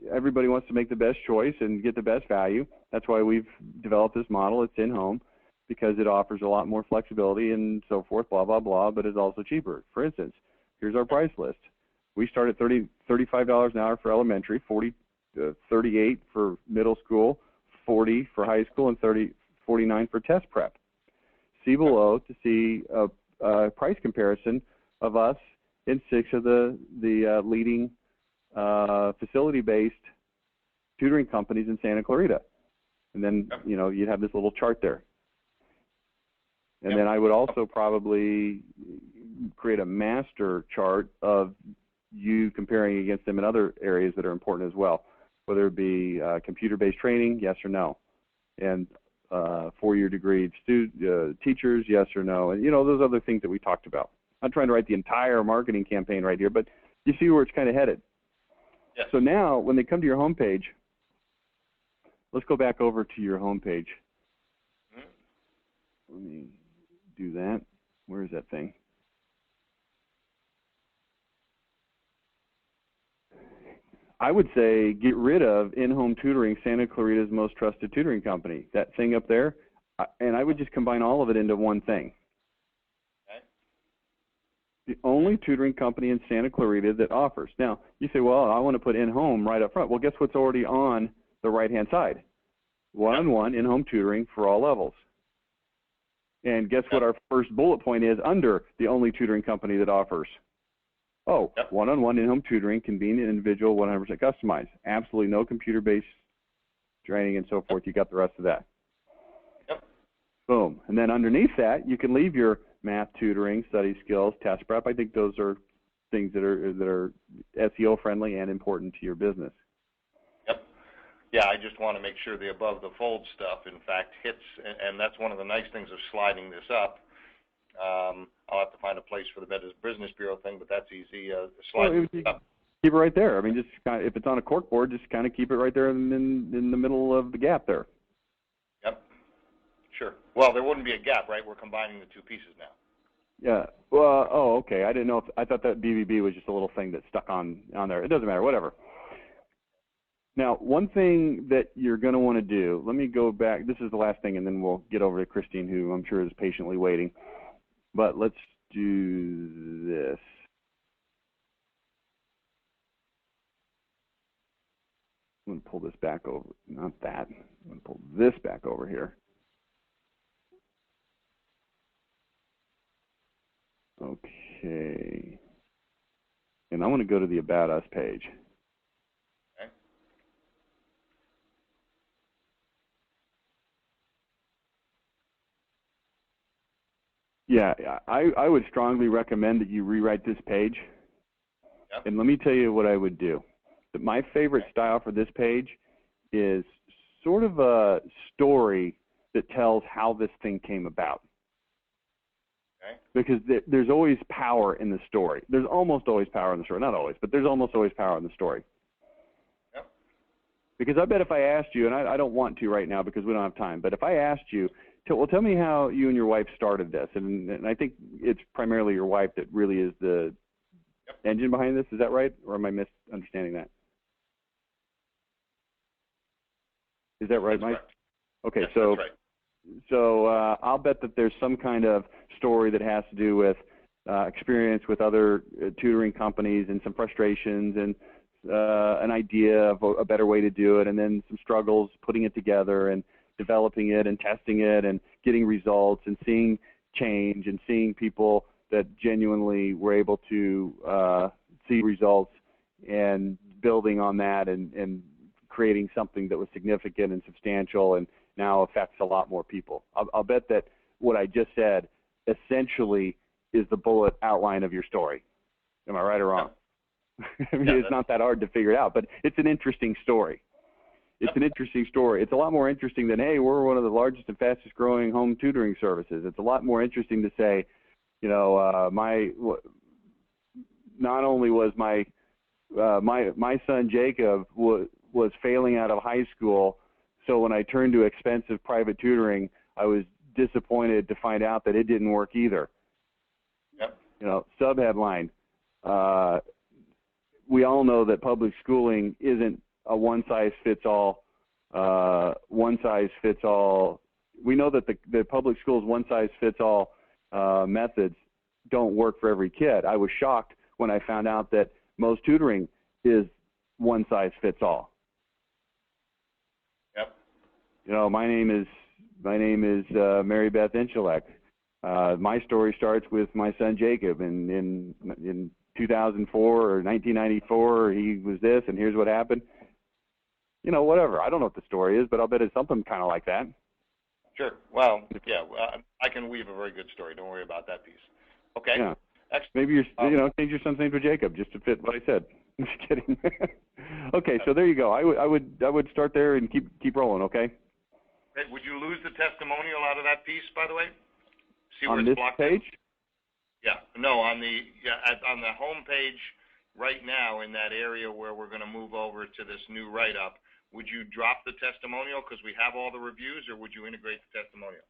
everybody wants to make the best choice and get the best value. That's why we've developed this model. It's in-home because it offers a lot more flexibility and so forth, blah, blah, blah, but it's also cheaper. For instance, here's our price list. We start at $35 an hour for elementary, $38 for middle school, $40 for high school, and $49 for test prep. See below to see a price comparison of us in 6 of the leading facility-based tutoring companies in Santa Clarita. And then, you'd have this little chart there. And then I would also probably create a master chart of you comparing against them in other areas that are important as well, whether it be computer-based training, yes or no, and 4-year degree teachers, yes or no, and, those other things that we talked about. I'm trying to write the entire marketing campaign right here, but you see where it's kind of headed.
Yes.
So now, when they come to your homepage, let's go back over to your homepage. Let me do that. Where is that thing? I would say get rid of In-Home Tutoring, Santa Clarita's most trusted tutoring company. That thing up there, and I would just combine all of it into one thing.
Okay.
The only tutoring company in Santa Clarita that offers. Now, you say, well, I want to put in-home right up front. Well, guess what's already on the right-hand side? One-on-one in-home tutoring for all levels. And guess what our first bullet point is under the only tutoring company that offers? Oh, one-on-one in-home tutoring, convenient, individual, 100% customized. Absolutely no computer-based training and so forth. You got the rest of that.
Yep.
Boom. And then underneath that, you can leave your math tutoring, study skills, test prep. I think those are things that are SEO friendly and important to your business.
Yep. Yeah, I just want to make sure the above the fold stuff, in fact, hits, and that's one of the nice things of sliding this up. I'll have to find a place for the Better Business Bureau thing, but that's easy.
Keep it right there. I mean, just kind of, if it's on a cork board, just kind of keep it right there in the middle of the gap there.
Yep. Sure. Well, there wouldn't be a gap, right? We're combining the two pieces now.
Yeah. Well, oh, okay. I didn't know. I thought that BBB was just a little thing that stuck on there. It doesn't matter. Whatever. Now, one thing that you're going to want to do. Let me go back. This is the last thing, and then we'll get over to Christine, who I'm sure is patiently waiting. But let's do this. I'm going to pull this back over. Not that. I'm going to pull this back over here. Okay. And I want to go to the About Us page.
Okay.
Yeah, I would strongly recommend that you rewrite this page.
Yep.
And let me tell you what I would do. My favorite style for this page is sort of a story that tells how this thing came about.
Okay.
Because there's always power in the story. There's almost always power in the story. Not always, but there's almost always power in the story.
Yep.
Because I bet if I asked you, and I don't want to right now because we don't have time, but if I asked you, tell me how you and your wife started this. And I think it's primarily your wife that really is the engine behind this. Is that right? Or am I misunderstanding that? Is that right, Mike?
Right.
Okay,
yes,
so
that's right.
I'll bet that there's some kind of story that has to do with experience with other tutoring companies and some frustrations and an idea of a better way to do it, and then some struggles putting it together and developing it and testing it and getting results and seeing change and seeing people that genuinely were able to see results and building on that and creating something that was significant and substantial and now affects a lot more people. I'll bet that what I just said essentially is the bullet outline of your story. Am I right or wrong? I mean, it's not that hard to figure it out, but it's an interesting story. It's an interesting story. It's a lot more interesting than, hey, we're one of the largest and fastest growing home tutoring services. It's a lot more interesting to say, you know, not only was my son Jacob was failing out of high school, so when I turned to expensive private tutoring, I was disappointed to find out that it didn't work either.
Yep.
You know, subheadline. We all know that public schooling isn't a one-size-fits-all. We know that the public schools one-size-fits-all methods don't work for every kid. I was shocked when I found out that most tutoring is one-size-fits-all.
Yep.
You know, my name is Mary Beth Inchelek. My story starts with my son Jacob, and in 2004 or 1994, he was this, and here's what happened. You know, whatever. I don't know what the story is, but I'll bet it's something kind of like that.
Sure. Well, yeah, I can weave a very good story. Don't worry about that piece. Okay.
Yeah.
Excellent.
Maybe change your son's name to Jacob just to fit what I said. Just kidding. Okay, so there you go. I would start there and keep rolling. Okay.
Okay. Would you lose the testimonial out of that piece, by the way? See where
on
it's
this
blocked
page?
in? Yeah. No, on the home page right now in that area where we're going to move over to this new write-up. Would you drop the testimonial because we have all the reviews, or would you integrate the testimonial?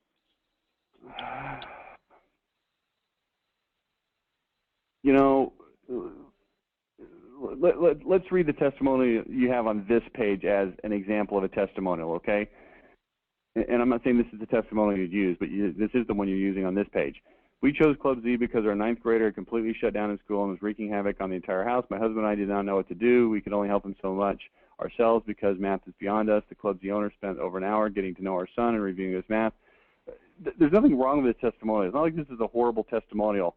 You know, let's read the testimonial you have on this page as an example of a testimonial, okay? And I'm not saying this is the testimonial you'd use, but this is the one you're using on this page. We chose Club Z because our 9th grader had completely shut down in school and was wreaking havoc on the entire house. My husband and I did not know what to do. We could only help him so much ourselves because math is beyond us. The Club Z owner spent over an hour getting to know our son and reviewing his math. There's nothing wrong with this testimonial. It's not like this is a horrible testimonial,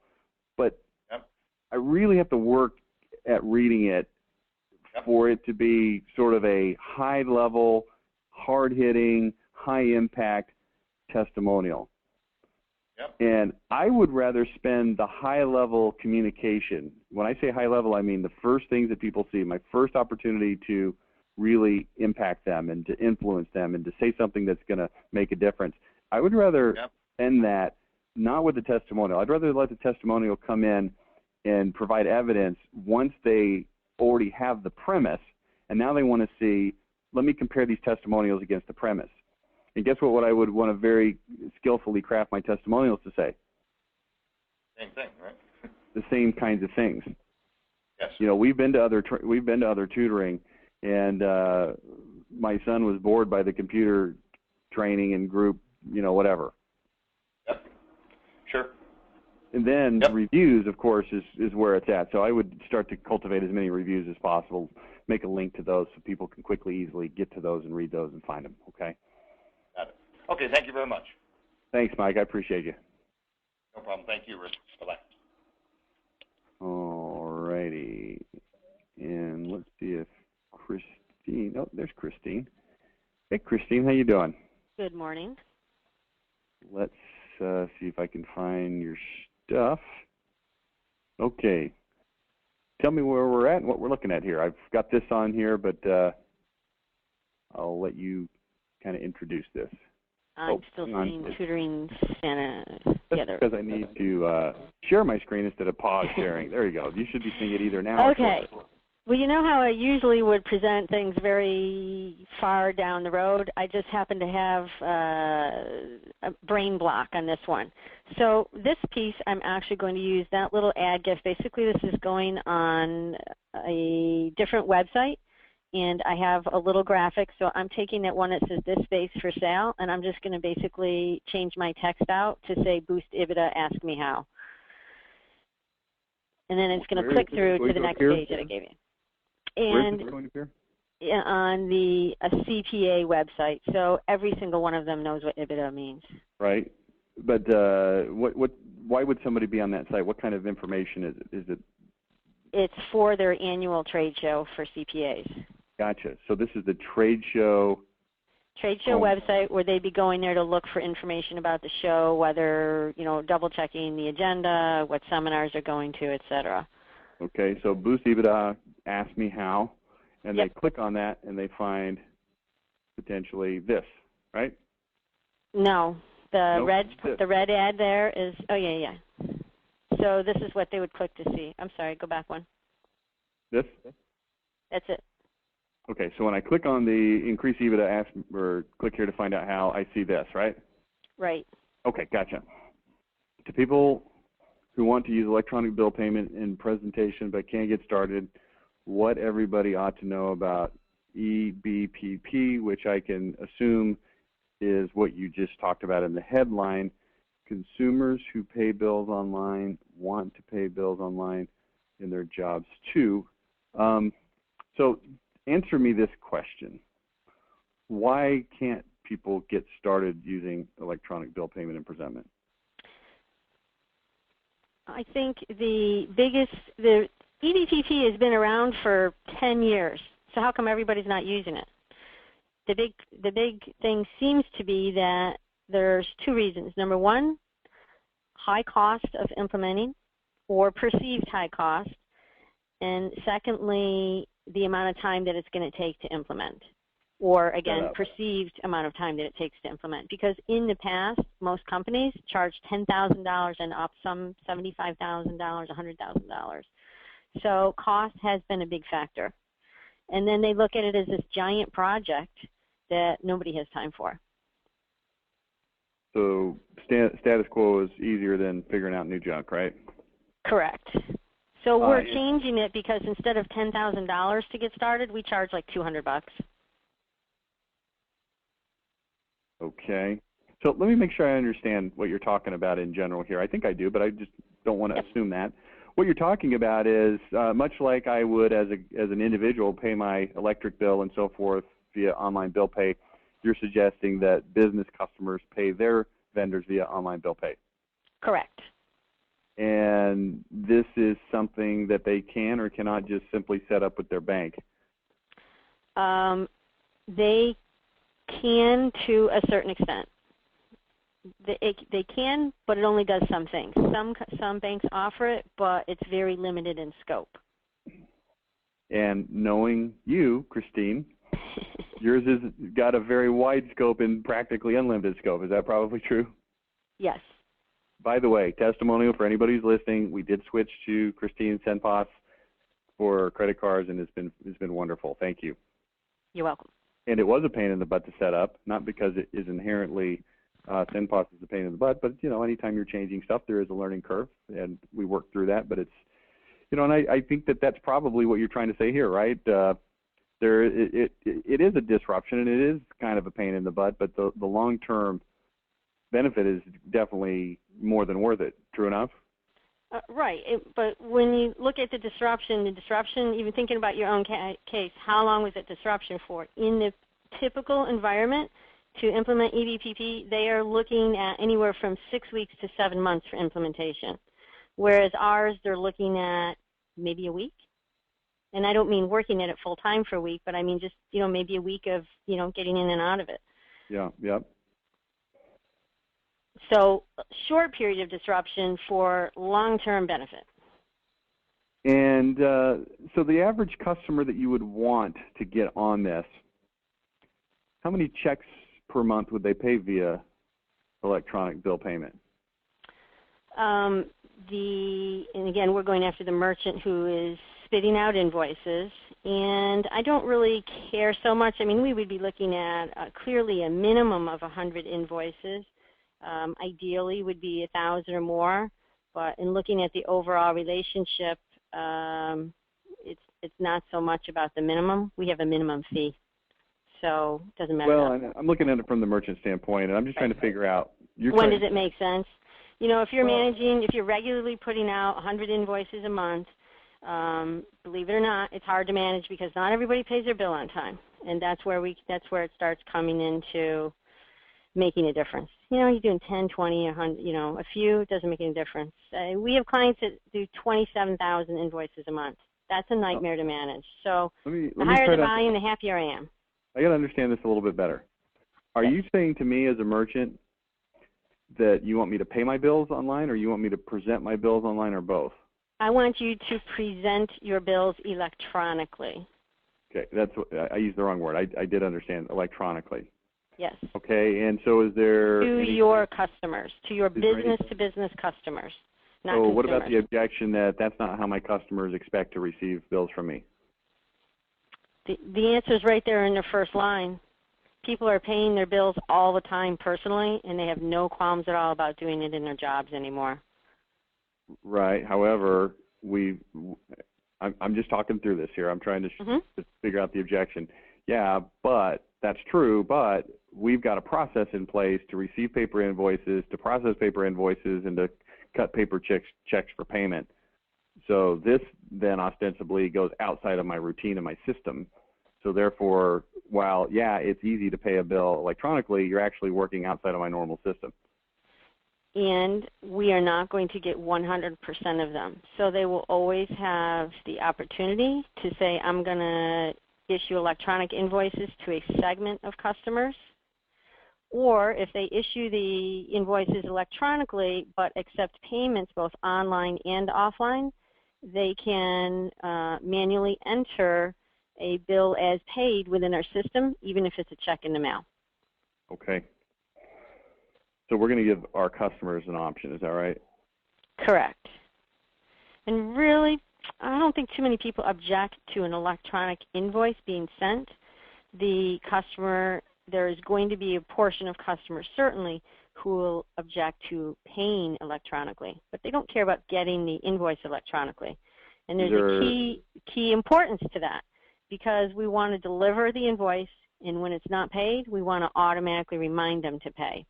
but
yep.
I really have to work at reading it
yep.
for it to be sort of a high-level, hard-hitting, high-impact testimonial.
Yep.
And I would rather spend the high-level communication. When I say high-level, I mean the first things that people see, my first opportunity to really impact them and to influence them and to say something that's going to make a difference. I would rather
yep.
end that not with the testimonial. I'd rather let the testimonial come in and provide evidence once they already have the premise, and now they want to see, let me compare these testimonials against the premise. And guess what I would want to very skillfully craft my testimonials to say?
Same thing, right?
The same kinds of things.
Yes.
You know, we've been to other tutoring, and my son was bored by the computer training and group, you know, whatever.
Yep. Sure.
And then
yep.
reviews, of course, is where it's at. So I would start to cultivate as many reviews as possible, make a link to those so people can quickly, easily get to those and read those and find them, okay?
Got it. Okay, thank you very much.
Thanks, Mike. I appreciate you.
No problem. Thank you, Rich. Bye-bye.
All righty. And let's see if Christine, oh, there's Christine. Hey, Christine, how you doing?
Good morning.
Let's see if I can find your stuff. Okay. Tell me where we're at and what we're looking at here. I've got this on here, but I'll let you kind of introduce this.
I'm still seeing Tutoring Santa together.
That's because I need to share my screen instead of pause sharing. There you go. You should be seeing it either now
okay.
or
Well, you know how I usually would present things very far down the road? I just happen to have a brain block on this one. So this piece, I'm actually going to use that little ad gift. Basically, this is going on a different website, and I have a little graphic. So I'm taking that one that says this space for sale, and I'm just going to basically change my text out to say Boost EBITDA, ask me how. And then it's going to click through to the next page that I gave you.
Where is this going to appear?
On the CPA website. So every single one of them knows what EBITDA means.
Right. But why would somebody be on that site? What kind of information is it? Is it?
It's for their annual trade show for CPAs.
Gotcha. So this is the trade show.
Trade show website where they'd be going there to look for information about the show, whether, double checking the agenda, what seminars they're going to, et cetera.
Okay, so Boost EBITDA, ask me how, and
Yep.
they click on that and they find potentially this, right?
No, the
Nope.
red ad there is, oh yeah. So this is what they would click to see. I'm sorry, go back one.
This?
That's it.
Okay, so when I click on the increase EBITDA, ask or click here to find out how, I see this, right?
Right.
Okay, gotcha. To people who want to use electronic bill payment in presentation but can't get started, what everybody ought to know about EBPP, which I can assume is what you just talked about in the headline. Consumers who pay bills online want to pay bills online in their jobs too. So answer me this question. Why can't people get started using electronic bill payment and presentment?
I think the EBPP has been around for 10 years. So how come everybody's not using it? The big thing seems to be that there's two reasons. Number one, high cost of implementing or perceived high cost. And secondly, the amount of time that it's going to take to implement. Or again, perceived amount of time that it takes to implement. Because in the past, most companies charge $10,000 and up, some $75,000, $100,000. So cost has been a big factor. And then they look at it as this giant project that nobody has time for.
So status quo is easier than figuring out new junk, right?
Correct. So we're changing it because instead of $10,000 to get started, we charge like $200.
Okay. So let me make sure I understand what you're talking about in general here. I think I do, but I just don't want to assume that. What you're talking about is much like I would as an individual pay my electric bill and so forth via online bill pay, you're suggesting that business customers pay their vendors via online bill pay.
Correct.
And this is something that they can or cannot just simply set up with their bank?
They can to a certain extent. They can, but it only does some things. Some banks offer it, but it's very limited in scope.
And knowing you, Christine, yours has got a very wide scope and practically unlimited scope. Is that probably true?
Yes.
By the way, testimonial for anybody who's listening, we did switch to Christine Senpos for credit cards, and it's been wonderful. Thank you.
You're welcome.
And it was a pain in the butt to set up, not because it is inherently Senpos is a pain in the butt, but anytime you're changing stuff, there is a learning curve, and we worked through that. But it's, and I think that that's probably what you're trying to say here, right? It is a disruption, and it is kind of a pain in the butt, but the long-term benefit is definitely more than worth it. True enough?
Right. But when you look at the disruption, even thinking about your own case, how long was that disruption for? In the typical environment to implement EBPP, they are looking at anywhere from 6 weeks to 7 months for implementation, whereas ours, they're looking at maybe a week. And I don't mean working at it full time for a week, but I mean just, maybe a week of, getting in and out of it.
Yeah, yep.
So short period of disruption for long-term benefit.
And so the average customer that you would want to get on this, how many checks per month would they pay via electronic bill payment?
And again, we're going after the merchant who is spitting out invoices, and I don't really care so much. I mean, we would be looking at clearly a minimum of 100 invoices. Ideally would be 1,000 or more, but in looking at the overall relationship, it's it's not so much about the minimum. We have a minimum fee, so it doesn't matter.
Well, I'm looking at it from the merchant standpoint, and I'm just trying to figure out.
When does it make sense? You know, if you're managing, if you're regularly putting out 100 invoices a month, believe it or not, it's hard to manage because not everybody pays their bill on time, and that's where it starts coming into making a difference. You know, you're doing 10, 20, 100, you know, a few, it doesn't make any difference. We have clients that do 27,000 invoices a month. That's a nightmare to manage. So the higher the volume, the happier I am.
I got to understand this a little bit better. Are you saying to me as a merchant that you want me to pay my bills online, or you want me to present my bills online, or both?
I want you to present your bills electronically.
Okay, that's what, I used the wrong word. I did understand electronically.
Yes.
Okay, and so is there
to your customers, to your business-to-business customers, not consumers.
What about the objection that that's not how my customers expect to receive bills from me?
The answer is right there in the first line. People are paying their bills all the time personally, and they have no qualms at all about doing it in their jobs anymore.
Right. However, I'm just talking through this here. I'm trying to figure out the objection. Yeah, but that's true, but we've got a process in place to receive paper invoices, to process paper invoices, and to cut paper checks for payment. So this then ostensibly goes outside of my routine and my system. So therefore, while, yeah, it's easy to pay a bill electronically, you're actually working outside of my normal system.
And we are not going to get 100% of them. So they will always have the opportunity to say, I'm going to issue electronic invoices to a segment of customers. Or if they issue the invoices electronically but accept payments both online and offline, they can manually enter a bill as paid within our system, even if it's a check in the mail.
Okay. So we're going to give our customers an option, is that right?
Correct. And really, I don't think too many people object to an electronic invoice being sent. The customer, there is going to be a portion of customers certainly who will object to paying electronically, but they don't care about getting the invoice electronically. And there's a key importance to that, because we want to deliver the invoice, and when it's not paid, we want to automatically remind them to pay.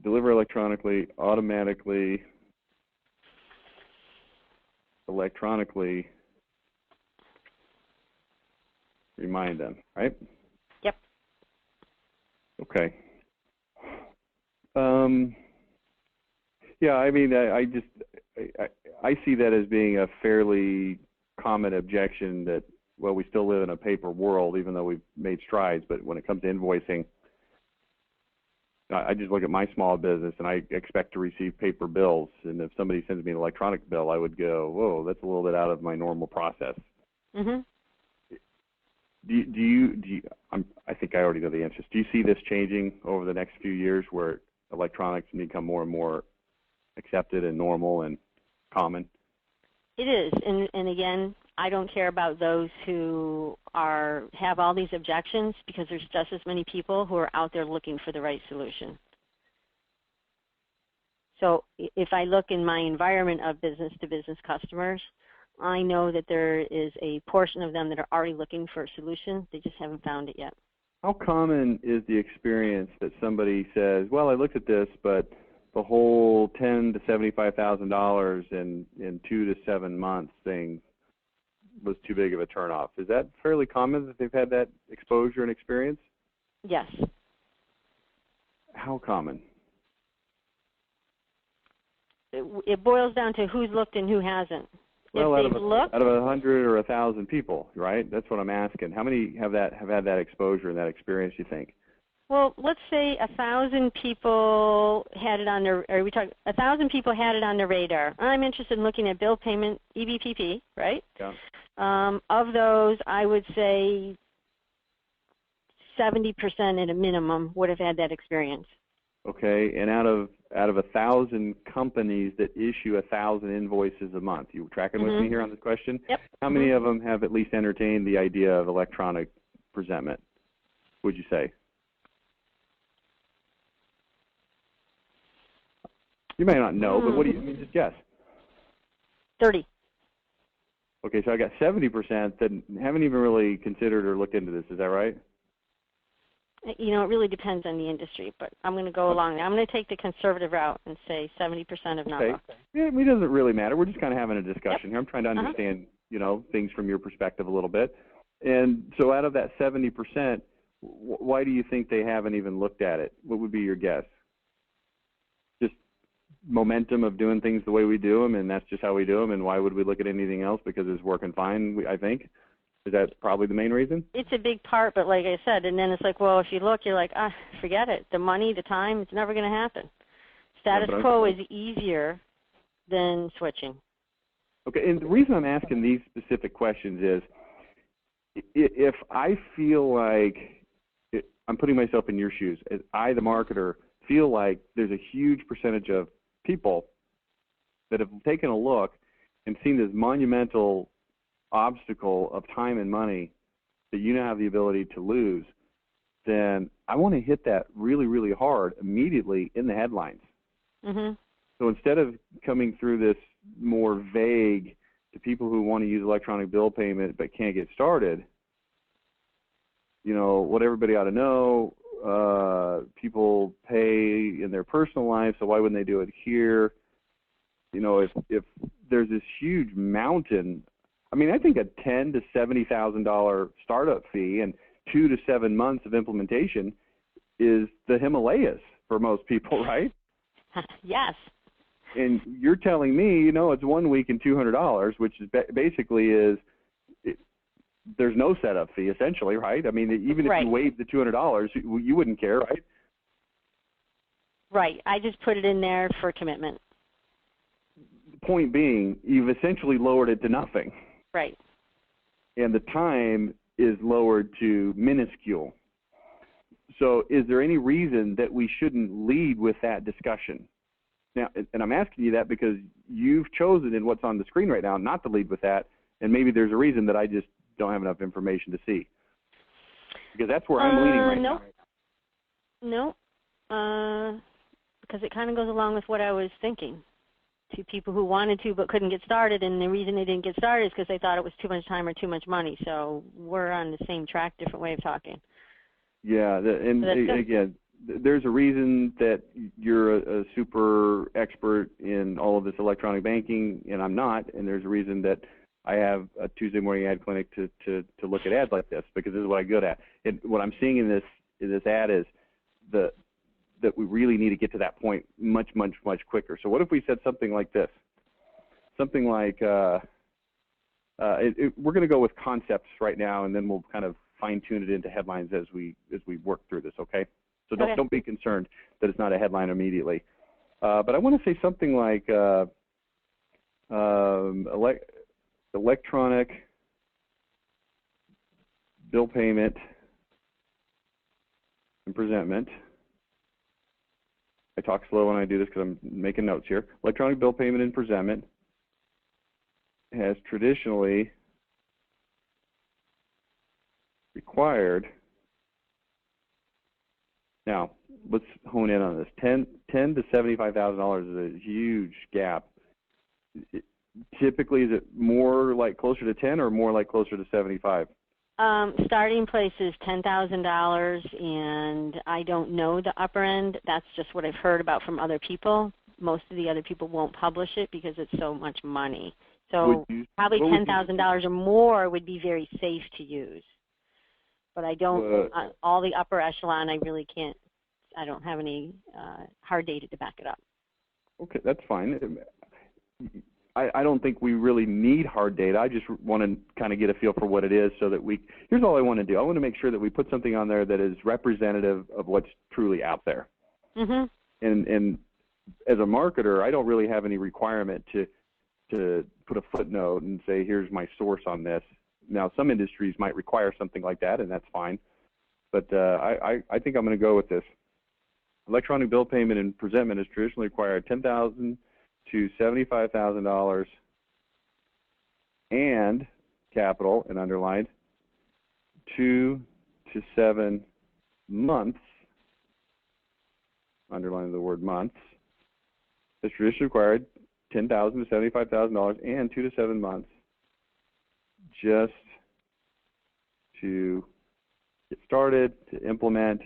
Deliver electronically, automatically, electronically remind them, right?
Yep.
Okay. Yeah, I mean, I see that as being a fairly common objection that, well, we still live in a paper world, even though we've made strides, but when it comes to invoicing, I just look at my small business and I expect to receive paper bills, and if somebody sends me an electronic bill, I would go, whoa, that's a little bit out of my normal process.
Mm-hmm.
I think I already know the answers. Do you see this changing over the next few years where electronics become more and more accepted and normal and common?
It is, and again, I don't care about those who have all these objections, because there's just as many people who are out there looking for the right solution. So if I look in my environment of business-to-business customers, I know that there is a portion of them that are already looking for a solution. They just haven't found it yet.
How common is the experience that somebody says, well, I looked at this, but the whole $10,000 to $75,000 in 2 to 7 months thing was too big of a turnoff? Is that fairly common that they've had that exposure and experience?
Yes.
How common?
It boils down to who's looked and who hasn't.
Well, out of 100 or 1,000 people, right? That's what I'm asking. How many have had that exposure and that experience, you think?
Well, let's say 1,000 people had it on their, 1,000 people had it on their radar. I'm interested in looking at bill payment, EBPP, right?
Yeah.
Of those, I would say 70% at a minimum would have had that experience.
Okay, and out of 1,000 companies that issue 1,000 invoices a month, you tracking with me here on this question?
Yep.
How many of them have at least entertained the idea of electronic presentment, would you say? You may not know, but what do you, I mean, just guess.
30.
Okay, so I got 70% that haven't even really considered or looked into this. Is that right?
You know, it really depends on the industry, but I'm going to go along. I'm going to take the conservative route and say 70% of not.
Okay. Yeah, it doesn't really matter. We're just kind of having a discussion here. I'm trying to understand, you know, things from your perspective a little bit. And so out of that 70%, why do you think they haven't even looked at it? What would be your guess? Just momentum of doing things the way we do them, and that's just how we do them, and why would we look at anything else? Because it's working fine, I think. Is that probably the main reason?
It's a big part, but like I said, and then it's like, well, if you look, you're like, forget it. The money, the time, it's never going to happen. Status quo is easier than switching.
Okay, and the reason I'm asking these specific questions is if I feel like I'm putting myself in your shoes, as I, the marketer, feel like there's a huge percentage of people that have taken a look and seen this monumental obstacle of time and money that you now have the ability to lose, then I want to hit that really, really hard immediately in the headlines. So instead of coming through this more vague to people who want to use electronic bill payment but can't get started, you know, what everybody ought to know, people pay in their personal life, so why wouldn't they do it here? You know, if there's this huge mountain, I mean, I think a $10,000 to $70,000 startup fee and 2 to 7 months of implementation is the Himalayas for most people, right?
Yes.
And you're telling me, you know, it's 1 week and $200, which is basically there's no setup fee essentially, right? I mean, even if you waived the $200, you wouldn't care, right?
Right. I just put it in there for commitment.
Point being, you've essentially lowered it to nothing.
Right.
And the time is lowered to minuscule. So is there any reason that we shouldn't lead with that discussion? Now, and I'm asking you that because you've chosen in what's on the screen right now not to lead with that, and maybe there's a reason that I just don't have enough information to see. Because that's where I'm leaning right now.
No, because it kind of goes along with what I was thinking. To people who wanted to but couldn't get started, and the reason they didn't get started is because they thought it was too much time or too much money. So we're on the same track, different way of talking.
Yeah, and again, there's a reason that you're a super expert in all of this electronic banking, and I'm not, and there's a reason that I have a Tuesday morning ad clinic to look at ads like this, because this is what I'm good at. And what I'm seeing in this ad is that we really need to get to that point much, much, much quicker. So what if we said something like this? Something like, we're going to go with concepts right now, and then we'll kind of fine-tune it into headlines as we work through this, okay? So don't be concerned that it's not a headline immediately. But I want to say something like electronic bill payment and presentment. I talk slow when I do this because I'm making notes here. Electronic bill payment and presentment has traditionally required. Now, let's hone in on this. $10,000 to $75,000 is a huge gap. Typically, is it more like closer to 10 or more like closer to 75?
Starting place is $10,000, and I don't know the upper end. That's just what I've heard about from other people. Most of the other people won't publish it because it's so much money. So probably $10,000 or more would be very safe to use. But I don't, all the upper echelon, I really can't, I don't have any hard data to back it up.
Okay, that's fine. I don't think we really need hard data. I just want to kind of get a feel for what it is so that here's all I want to do. I want to make sure that we put something on there that is representative of what's truly out there. And as a marketer, I don't really have any requirement to put a footnote and say, here's my source on this. Now, some industries might require something like that, and that's fine. But I think I'm going to go with this. Electronic bill payment and presentment is traditionally required $10,000 to $75,000 and capital and underlined 2 to 7 months, underlining the word months, It's traditionally required $10,000 to $75,000 and 2 to 7 months just to get started, to implement.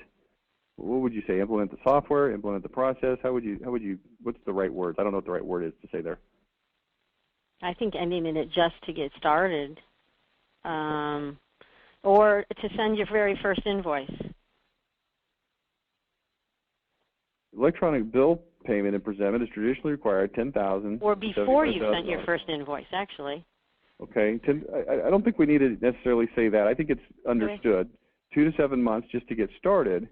What would you say? Implement the software, implement the process. How would you, what's the right words? I don't know what the right word is to say there.
I think ending it just to get started, or to send your very first invoice.
Electronic bill payment and presentment is traditionally required $10,000.
Or before you sent your first invoice, actually.
Okay. I don't think we need to necessarily say that. I think it's understood. Okay. 2 to 7 months just to get started.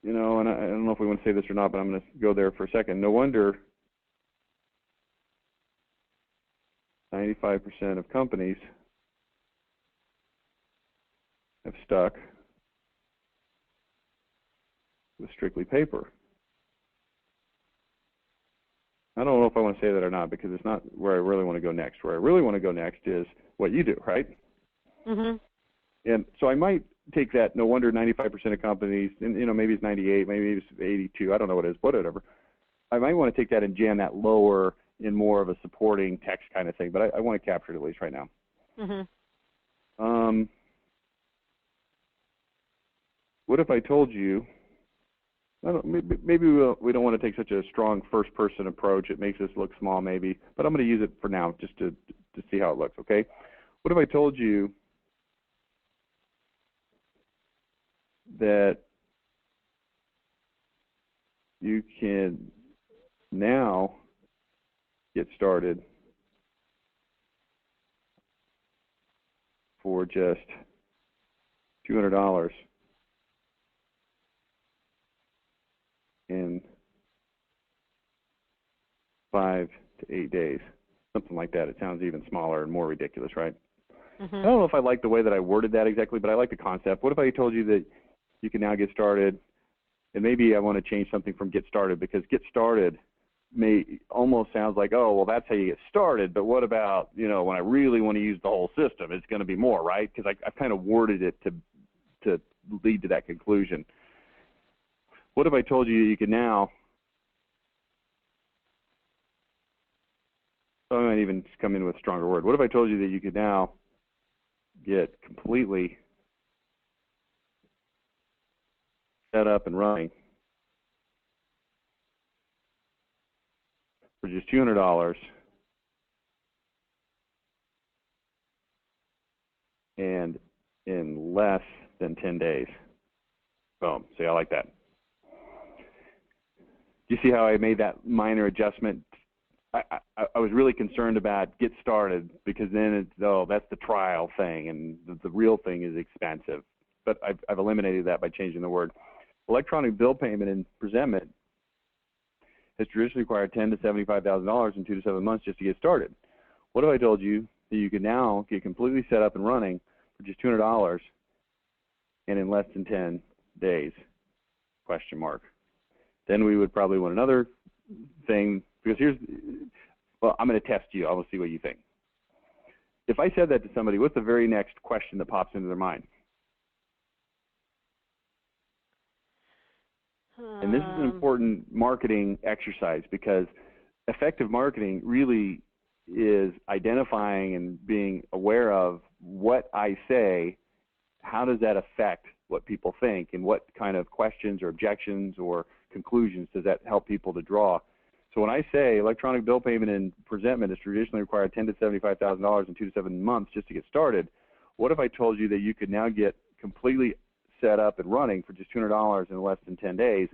You know, and I don't know if we want to say this or not, but I'm going to go there for a second. No wonder 95% of companies have stuck with strictly paper. I don't know if I want to say that or not, because it's not where I really want to go next. Where I really want to go next is what you do, right?
Mm-hmm.
And so I might take that, no wonder 95% of companies, and you know, maybe it's 98, maybe it's 82, I don't know what it is, whatever. I might want to take that and jam that lower in more of a supporting text kind of thing, but I want to capture it at least right now.
Mm-hmm.
What if I told you, I don't, maybe we don't want to take such a strong first-person approach. It makes us look small maybe, but I'm going to use it for now just to see how it looks, okay? What if I told you that you can now get started for just $200 in 5 to 8 days, something like that. It sounds even smaller and more ridiculous, right?
Mm-hmm.
I don't know if I like the way that I worded that exactly, but I like the concept. What if I told you that you can now get started, and maybe I want to change something from get started, because get started may almost sounds like, oh, well, that's how you get started, but what about, you know, when I really want to use the whole system, it's going to be more, right? Because I've kind of worded it to lead to that conclusion. What if I told you you could now, so I might even just come in with a stronger word. What if I told you that you could now get completely set up and running for just $200 and in less than 10 days? Boom. See, I like that. Do you see how I made that minor adjustment? I was really concerned about get started, because then it's, oh, that's the trial thing, and the real thing is expensive. But I've eliminated that by changing the word. Electronic bill payment and presentment has traditionally required $10,000 to $75,000 in 2 to 7 months just to get started. What if I told you that you can now get completely set up and running for just $200 and in less than 10 days? Question mark. Then we would probably want another thing, because here's, well, I'm going to test you. I will see what you think. If I said that to somebody, what's the very next question that pops into their mind? And this is an important marketing exercise, because effective marketing really is identifying and being aware of what I say, how does that affect what people think, and what kind of questions or objections or conclusions does that help people to draw. So when I say electronic bill payment and presentment is traditionally required $10,000 to $75,000 in 2 to 7 months just to get started, what if I told you that you could now get completely set up and running for just $200 in less than 10 days?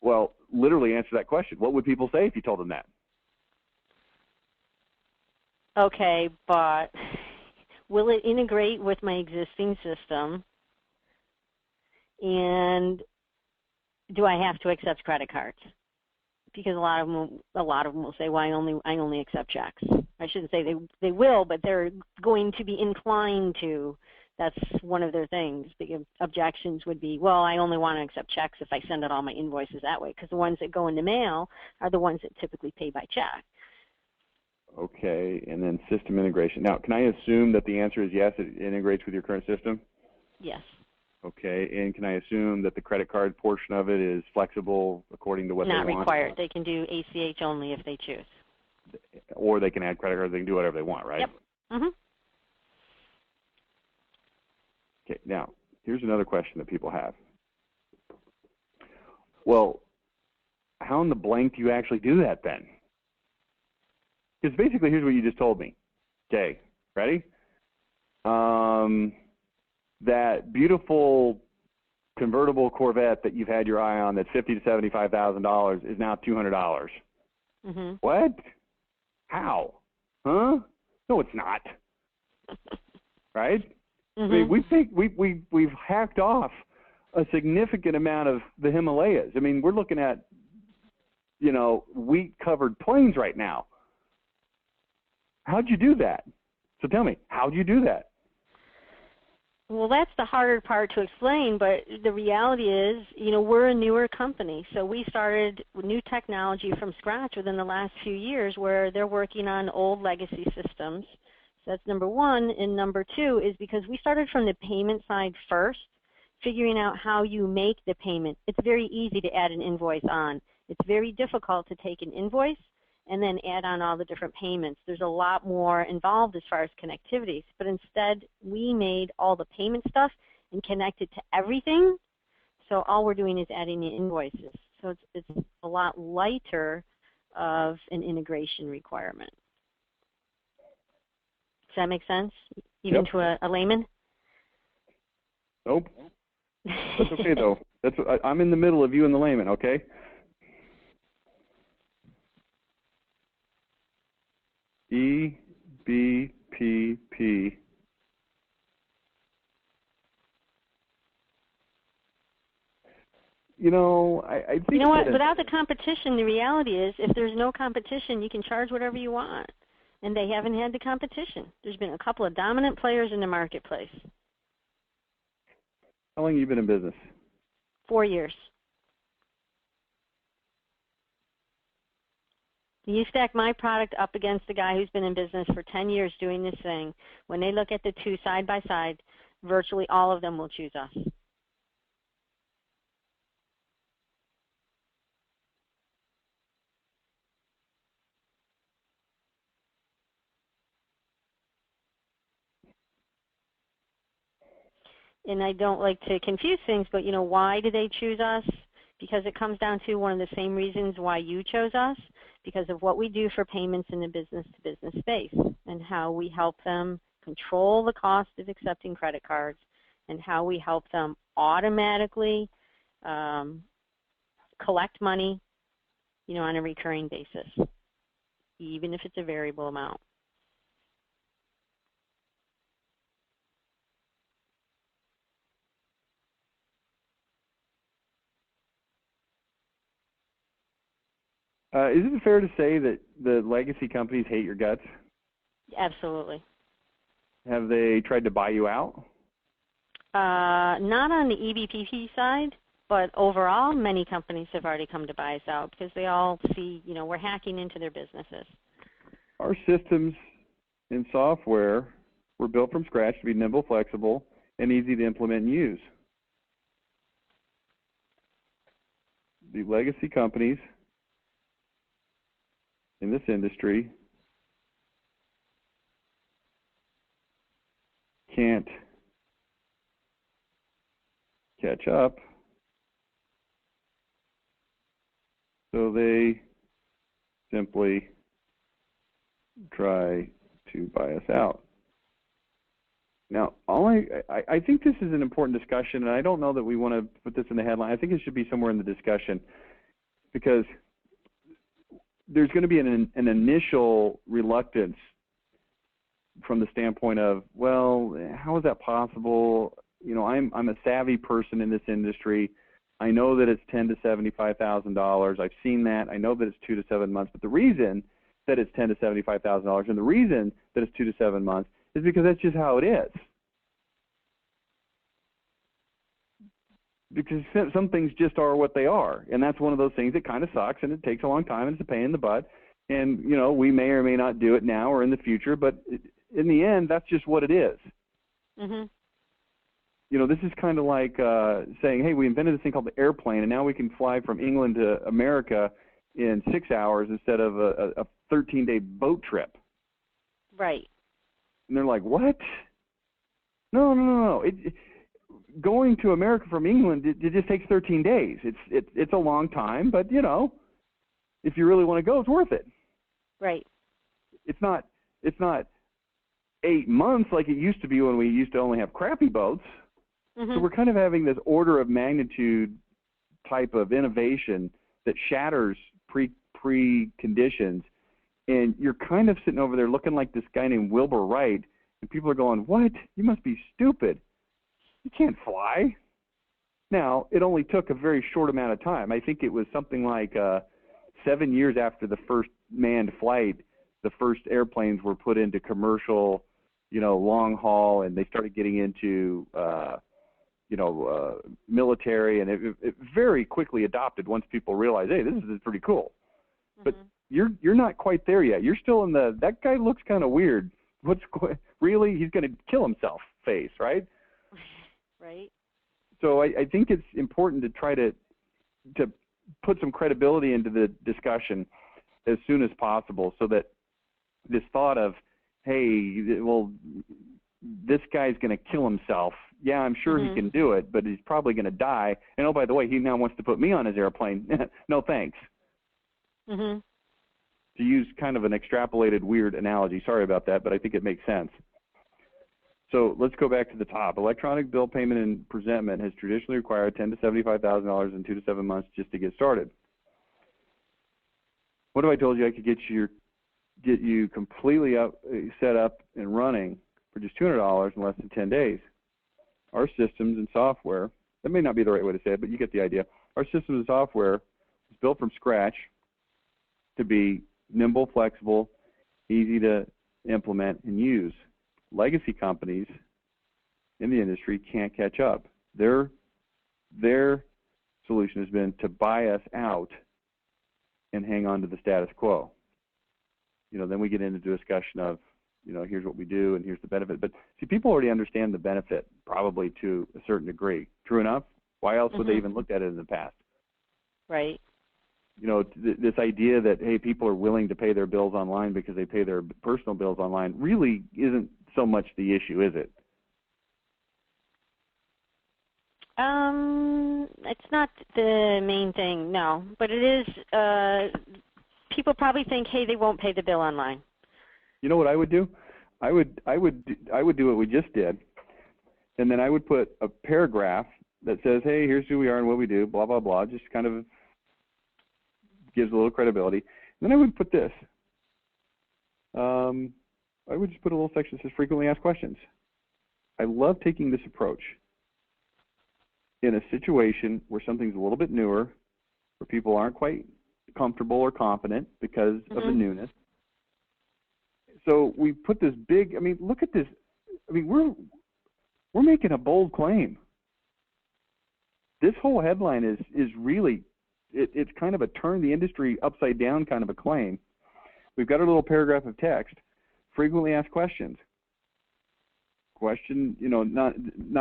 Well, literally answer that question. What would people say if you told them that?
Okay, but will it integrate with my existing system? And do I have to accept credit cards? Because a lot of them will say, well, I only accept checks. I shouldn't say they will, but they're going to be inclined to. That's one of their things. The objections would be, well, I only want to accept checks if I send out all my invoices that way, because the ones that go in the mail are the ones that typically pay by check.
Okay, and then system integration. Now, can I assume that the answer is yes, it integrates with your current system?
Yes.
Okay, and can I assume that the credit card portion of it is flexible according to what they want?
Not required. They can do ACH only if they choose.
Or they can add credit cards. They can do whatever they want, right?
Yep. Mhm.
Okay, now, here's another question that people have. Well, how in the blank do you actually do that then? Because basically, here's what you just told me. Okay, ready? That beautiful convertible Corvette that you've had your eye on that's $50,000 to $75,000 is now $200.
Mhm.
What? How? Huh? No, it's not. Right? I mean, we've hacked off a significant amount of the Himalayas. I mean, we're looking at, you know, wheat-covered plains right now. How'd you do that? So tell me, how'd you do that?
Well, that's the harder part to explain, but the reality is, you know, we're a newer company. So we started new technology from scratch within the last few years where they're working on old legacy systems. So that's number one. And number two is because we started from the payment side first, figuring out how you make the payment. It's very easy to add an invoice on. It's very difficult to take an invoice and then add on all the different payments. There's a lot more involved as far as connectivities, but instead we made all the payment stuff and connected to everything. So all we're doing is adding the invoices. So it's a lot lighter of an integration requirement. Does that make sense, even to a layman?
Nope. That's okay though. I'm in the middle of you and the layman, okay? EBPP. You know, I think.
You know what? Without the competition, the reality is, if there's no competition, you can charge whatever you want. And they haven't had the competition. There's been a couple of dominant players in the marketplace.
How long have you been in business?
4 years. You stack my product up against the guy who's been in business for 10 years doing this thing. When they look at the two side by side, virtually all of them will choose us. And I don't like to confuse things, but you know, why do they choose us? Because it comes down to one of the same reasons why you chose us, because of what we do for payments in the business-to-business space and how we help them control the cost of accepting credit cards and how we help them automatically collect money, you know, on a recurring basis, even if it's a variable amount.
Is it fair to say that the legacy companies hate your guts?
Absolutely.
Have they tried to buy you out?
Not on the EBPP side, but overall, many companies have already come to buy us out because they all see, you know, we're hacking into their businesses.
Our systems and software were built from scratch to be nimble, flexible, and easy to implement and use. The legacy companies in this industry can't catch up, so they simply try to buy us out. Now, I think this is an important discussion, and I don't know that we want to put this in the headline. I think it should be somewhere in the discussion because there's going to be an initial reluctance from the standpoint of, well, how is that possible? You know, I'm a savvy person in this industry. I know that it's $10,000 to $75,000. I've seen that. I know that it's 2 to 7 months. But the reason that it's $10,000 to $75,000 and the reason that it's 2 to 7 months is because that's just how it is. Because some things just are what they are, and that's one of those things that kind of sucks, and it takes a long time, and it's a pain in the butt. And you know, we may or may not do it now or in the future, but in the end, that's just what it is.
Mm-hmm.
you know, this is kind of like saying, hey, we invented this thing called the airplane, and now we can fly from England to America in 6 hours instead of a 13-day boat trip.
Right.
And they're like, what? No. Going to America from England, it just takes 13 days. It's a long time, but, you know, if you really want to go, it's worth it.
Right.
It's not 8 months like it used to be when we used to only have crappy boats.
Mm-hmm.
So we're kind of having this order of magnitude type of innovation that shatters pre-conditions, and you're kind of sitting over there looking like this guy named Wilbur Wright, and people are going, what? You must be stupid. You can't fly. Now, it only took a very short amount of time. I think it was something like 7 years after the first manned flight, the first airplanes were put into commercial, you know, long haul, and they started getting into, military, and it very quickly adopted once people realized, hey, this is pretty cool. Mm-hmm. But you're not quite there yet. You're still in that guy looks kind of weird. Really? He's going to kill himself phase, right?
Right.
So I think it's important to try to put some credibility into the discussion as soon as possible, so that this thought of, hey, well, this guy's going to kill himself. Yeah, I'm sure he can do it, but he's probably going to die. And oh, by the way, he now wants to put me on his airplane. No thanks. Mm-hmm. To use kind of an extrapolated weird analogy. Sorry about that, but I think it makes sense. So let's go back to the top. Electronic bill payment and presentment has traditionally required $10,000 to $75,000 in 2 to 7 months just to get started. What if I told you I could get you completely set up and running for just $200 in less than 10 days? Our systems and software, that may not be the right way to say it, but you get the idea. Our systems and software is built from scratch to be nimble, flexible, easy to implement and use. Legacy companies in the industry can't catch up. Their solution has been to buy us out and hang on to the status quo. You know, then we get into the discussion of, you know, here's what we do and here's the benefit. But see, people already understand the benefit probably to a certain degree. True enough? Why else would they even look at it in the past? Right. You know, this idea that, hey, people are willing to pay their bills online because they pay their personal bills online really isn't so much the issue, is it?
It's not the main thing, no. But it is, people probably think, hey, they won't pay the bill online.
You know what I would do? I would do what we just did, and then I would put a paragraph that says, hey, here's who we are and what we do, blah, blah, blah, just kind of gives a little credibility. And then I would put this. I would just put a little section that says frequently asked questions. I love taking this approach in a situation where something's a little bit newer, where people aren't quite comfortable or confident because of the newness. So we put this big, I mean, look at this. I mean, we're making a bold claim. This whole headline is really, it's kind of a turn the industry upside down kind of a claim. We've got a little paragraph of text, frequently asked questions. Question, you know, not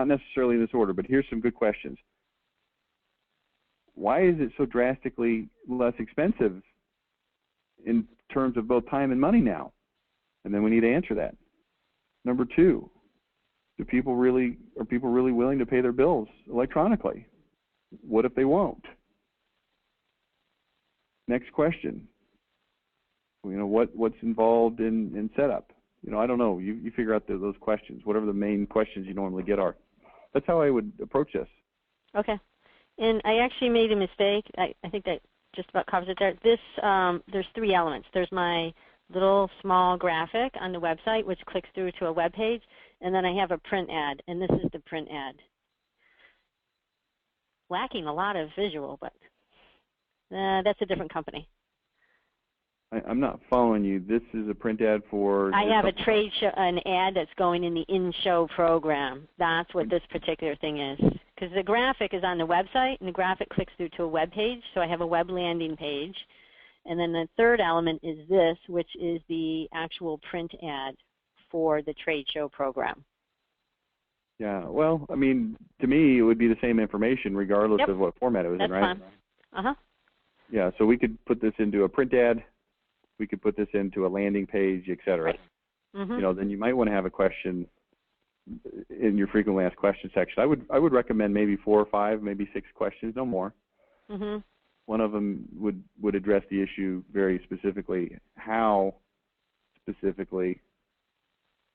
necessarily in this order, but here's some good questions. Why is it so drastically less expensive in terms of both time and money now? And then we need to answer that. Number 2, are people really willing to pay their bills electronically? What if they won't? Next question. You know, what's involved in setup? You know, I don't know. You figure out those questions, whatever the main questions you normally get are. That's how I would approach this.
Okay. And I actually made a mistake. I think that just about covers it there. This, there's 3 elements. There's my little small graphic on the website, which clicks through to a web page, and then I have a print ad, and this is the print ad. Lacking a lot of visual, but that's a different company.
I'm not following you. This is a print ad for...
I have a trade show, an ad that's going in the in-show program. That's what this particular thing is. Because the graphic is on the website, and the graphic clicks through to a web page, so I have a web landing page. And then the third element is this, which is the actual print ad for the trade show program.
Yeah. Well, I mean, to me, it would be the same information regardless
Yep.
of what format it was
That's
in, right?
fine. Uh-huh.
Yeah. So we could put this into a print ad. We could put this into a landing page, et cetera.
Right. Mm-hmm.
You know, then you might want to have a question in your frequently asked questions section. I would recommend maybe 4 or 5, maybe 6 questions, no more.
Mm-hmm.
One of them would address the issue very specifically. How specifically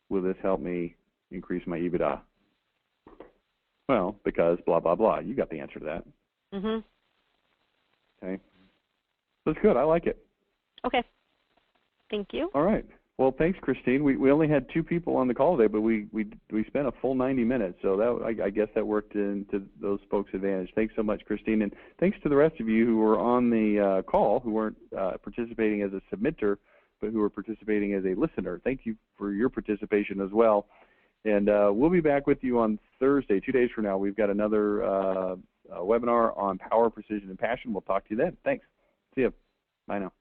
will this help me increase my EBITDA? Well, because blah, blah, blah. You got the answer to that.
Mm-hmm.
Okay. That's good. I like it.
Okay. Thank you.
All right. Well, thanks, Christine. We only had 2 people on the call today, but we spent a full 90 minutes, so that I guess that worked into those folks' advantage. Thanks so much, Christine, and thanks to the rest of you who were on the call, who weren't participating as a submitter, but who were participating as a listener. Thank you for your participation as well. And we'll be back with you on Thursday, 2 days from now. We've got another webinar on power, precision, and passion. We'll talk to you then. Thanks. See you. Bye now.